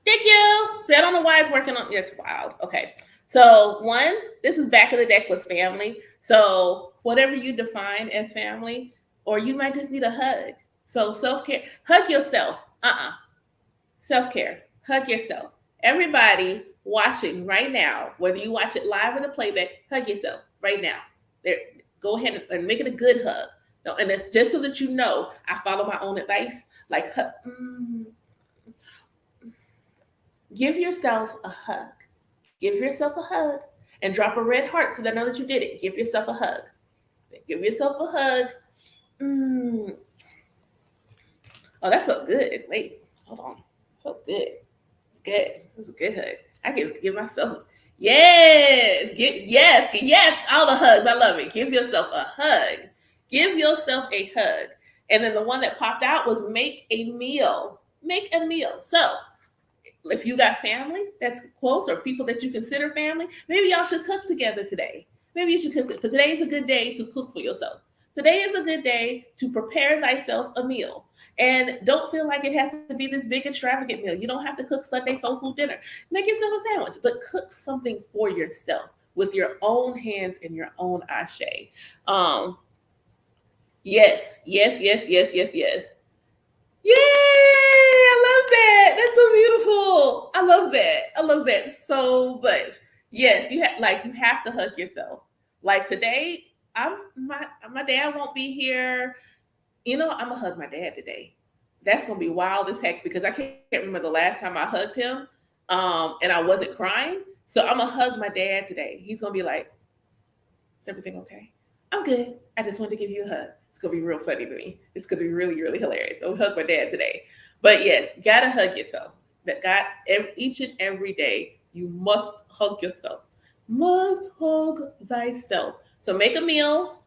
Thank you. See, I don't know why it's working on. It's wild. Okay. So one, this is back of the deck was family. So whatever you define as family, or you might just need a hug. So self-care, hug yourself. Self-care, hug yourself. Everybody watching right now, whether you watch it live or the playback, hug yourself right now. There, go ahead and make it a good hug. No, and it's just so that you know, I follow my own advice. Like, give yourself a hug. Give yourself a hug and drop a red heart so they know that you did it. Give yourself a hug. Give yourself a hug. Oh, that felt good. Wait, hold on. Felt good. It's good. It's a good hug. I can give myself. Yes. Yes. All the hugs. I love it. Give yourself a hug. Give yourself a hug. And then the one that popped out was make a meal. Make a meal. So if you got family that's close or people that you consider family, maybe y'all should cook together today. Maybe you should cook, because today is a good day to cook for yourself. Today is a good day to prepare thyself a meal. And don't feel like it has to be this big extravagant meal. You don't have to cook Sunday soul food dinner. Make yourself a sandwich, but cook something for yourself with your own hands and your own ashe. Yes. Yay! I love that. That's so beautiful. I love that so much. Yes, you have to hug yourself. Like today, my dad won't be here. I'm gonna hug my dad today. That's gonna be wild as heck because I can't remember the last time I hugged him, and I wasn't crying. So I'm gonna hug my dad today. He's gonna be like, "Is everything okay?" I'm good. I just wanted to give you a hug. It's gonna be real funny to me. It's gonna be really, really hilarious. So hug my dad today. But yes, gotta hug yourself. Each and every day, you must hug yourself. Must hug thyself. So make a meal.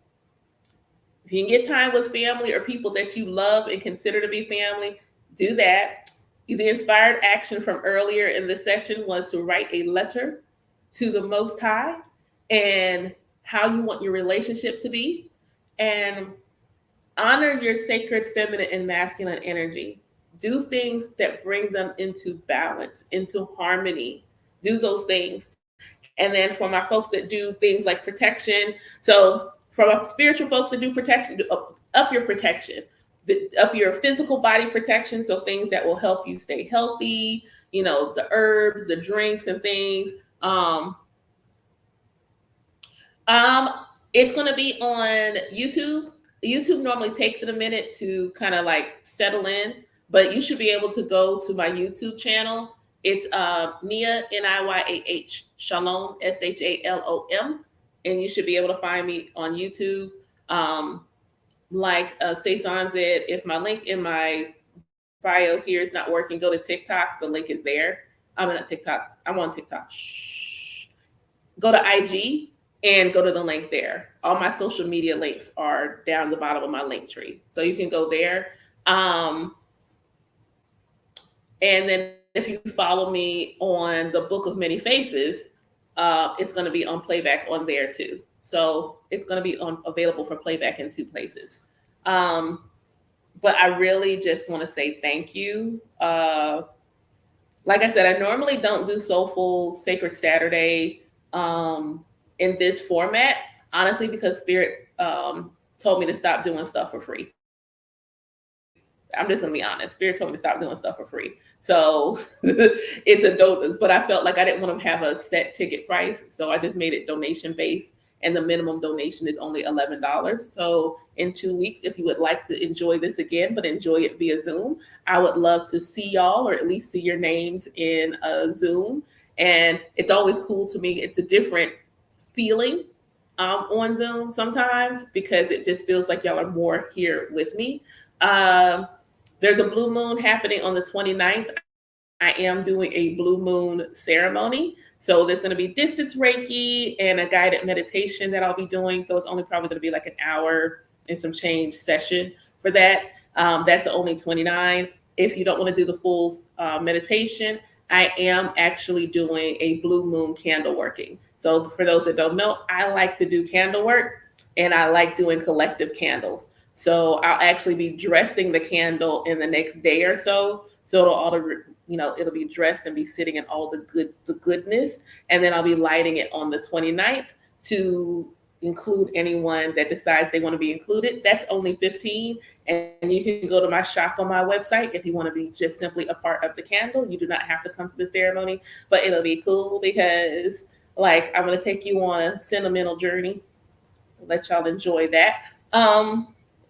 If you can get time with family or people that you love and consider to be family, do that. The inspired action from earlier in the session was to write a letter to the Most High and how you want your relationship to be, and honor your sacred feminine and masculine energy. Do things that bring them into balance, into harmony. Do those things. And then for my folks that do things like protection, so for my spiritual folks that do protection, up your protection, up your physical body protection, so things that will help you stay healthy, the herbs, the drinks and things. It's going to be on YouTube. YouTube normally takes it a minute to kind of like settle in, but you should be able to go to my YouTube channel It's Niyah, Niyah Shalom, Shalom, and you should be able to find me on YouTube. Like Cezanne said, if my link in my bio here is not working, go to TikTok. The link is there. I'm not TikTok. I'm on TikTok. Shh. Go to IG and go to the link there. All my social media links are down the bottom of my link tree, so you can go there. And then if you follow me on the Book of Many Faces, it's going to be on playback on there too. So it's going to be available for playback in 2 places. But I really just want to say thank you. Like I said, I normally don't do Soulful Sacred Saturday in this format, honestly, because Spirit told me to stop doing stuff for free. I'm just gonna be honest. Spirit told me to stop doing stuff for free. So it's a donation, but I felt like I didn't want to have a set ticket price. So I just made it donation based, and the minimum donation is only $11. So in 2 weeks, if you would like to enjoy this again, but enjoy it via Zoom, I would love to see y'all, or at least see your names in Zoom. And it's always cool to me. It's a different feeling on Zoom sometimes, because it just feels like y'all are more here with me. There's a blue moon happening on the 29th. I am doing a blue moon ceremony. So there's going to be distance Reiki and a guided meditation that I'll be doing. So it's only probably going to be like an hour and some change session for that. That's only 29. If you don't want to do the full meditation, I am actually doing a blue moon candle working. So for those that don't know, I like to do candle work, and I like doing collective candles. So I'll actually be dressing the candle in the next day or so. So it'll be dressed and be sitting in all the goodness. And then I'll be lighting it on the 29th to include anyone that decides they want to be included. That's only $15. And you can go to my shop on my website if you want to be just simply a part of the candle. You do not have to come to the ceremony, but it'll be cool because I'm going to take you on a sentimental journey. I'll let y'all enjoy that.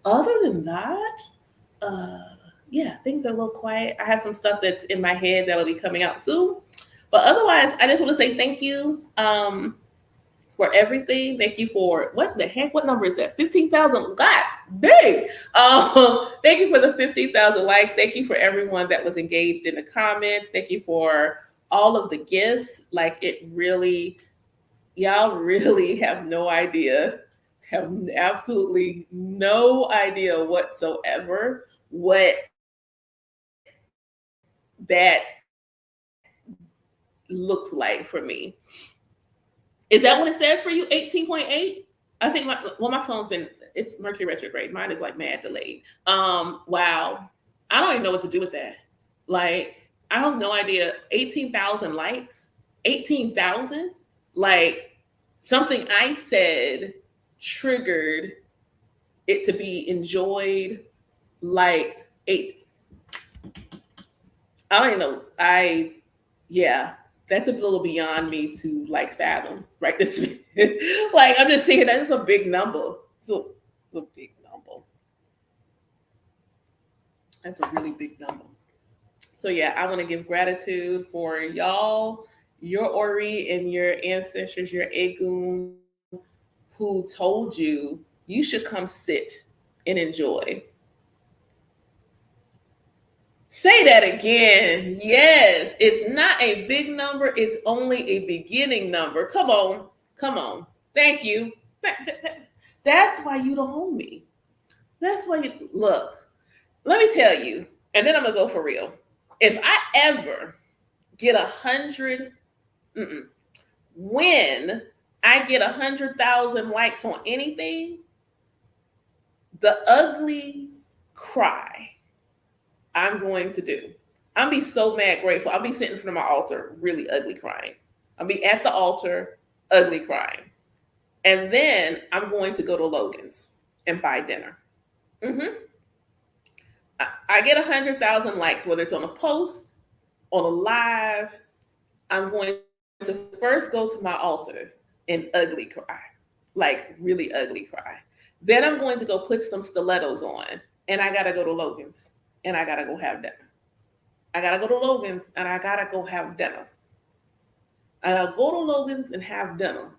Other than that, things are a little quiet. I have some stuff that's in my head that'll be coming out soon. But otherwise, I just want to say thank you for everything. Thank you for, what the heck? What number is that? 15,000. God dang. Thank you for the 15,000 likes. Thank you for everyone that was engaged in the comments. Thank you for all of the gifts. Y'all really have no idea. Have absolutely no idea whatsoever what that looks like for me. Is that what it says for you? 18.8? I think my phone's it's Mercury retrograde. Mine is mad delayed. Wow. I don't even know what to do with that. I have no idea. 18,000 likes? 18,000? Something I said triggered it to be enjoyed, liked, 8. I don't even know. That's a little beyond me to fathom, right? I'm just saying that is a big number. It's a big number. That's a really big number. So I want to give gratitude for y'all, your Ori and your ancestors, your Egun, who told you should come sit and enjoy. Say that again. Yes, it's not a big number. It's only a beginning number. Come on. Thank you. That's why you the homie. That's why you look. Let me tell you, and then I'm gonna go for real. If I ever get 100, when I get 100,000 likes on anything, the ugly cry I'm going to do. I'll be so mad grateful. I'll be sitting in front of my altar, really ugly crying. I'll be at the altar, ugly crying. And then I'm going to go to Logan's and buy dinner. I get 100,000 likes, whether it's on a post, on a live. I'm going to first go to my altar and ugly cry, really ugly cry. Then I'm going to go put some stilettos on, and I got to go to Logan's, and I got to go have dinner. I gotta go to Logan's and I gotta go have dinner. I gotta go to Logan's and have dinner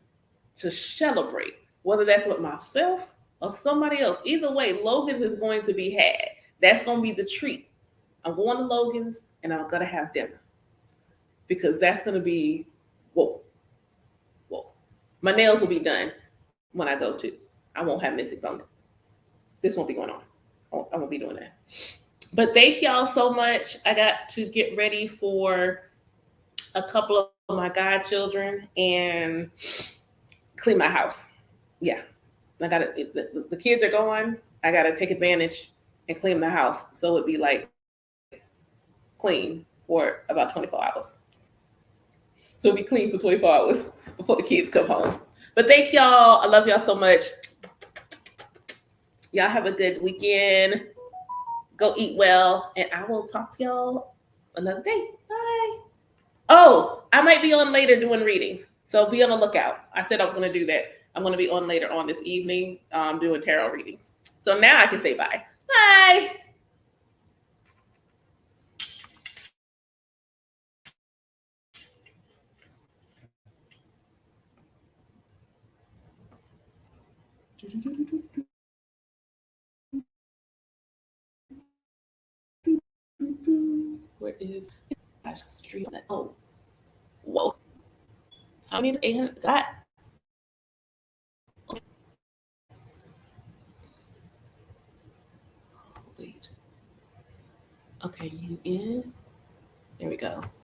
to celebrate, whether that's with myself or somebody else. Either way, Logan's is going to be had. That's going to be the treat. I'm going to Logan's and I'm going to have dinner because that's going to be, whoa, whoa. My nails will be done when I go to. I won't have missing from it. This won't be going on. I won't be doing that. But thank y'all so much. I got to get ready for a couple of my godchildren and clean my house. Yeah. I gotta, the kids are gone. I gotta take advantage and clean the house. So it'd be like clean for about 24 hours. So it'd be clean for 24 hours before the kids come home. But thank y'all. I love y'all so much. Y'all have a good weekend. Go eat well. And I will talk to y'all another day. Bye. Oh, I might be on later doing readings. So be on the lookout. I said I was going to do that. I'm going to be on later on this evening doing tarot readings. So now I can say bye. Bye. Where is I street? Oh, whoa. I need 800. God. Wait. Okay, you in? There we go.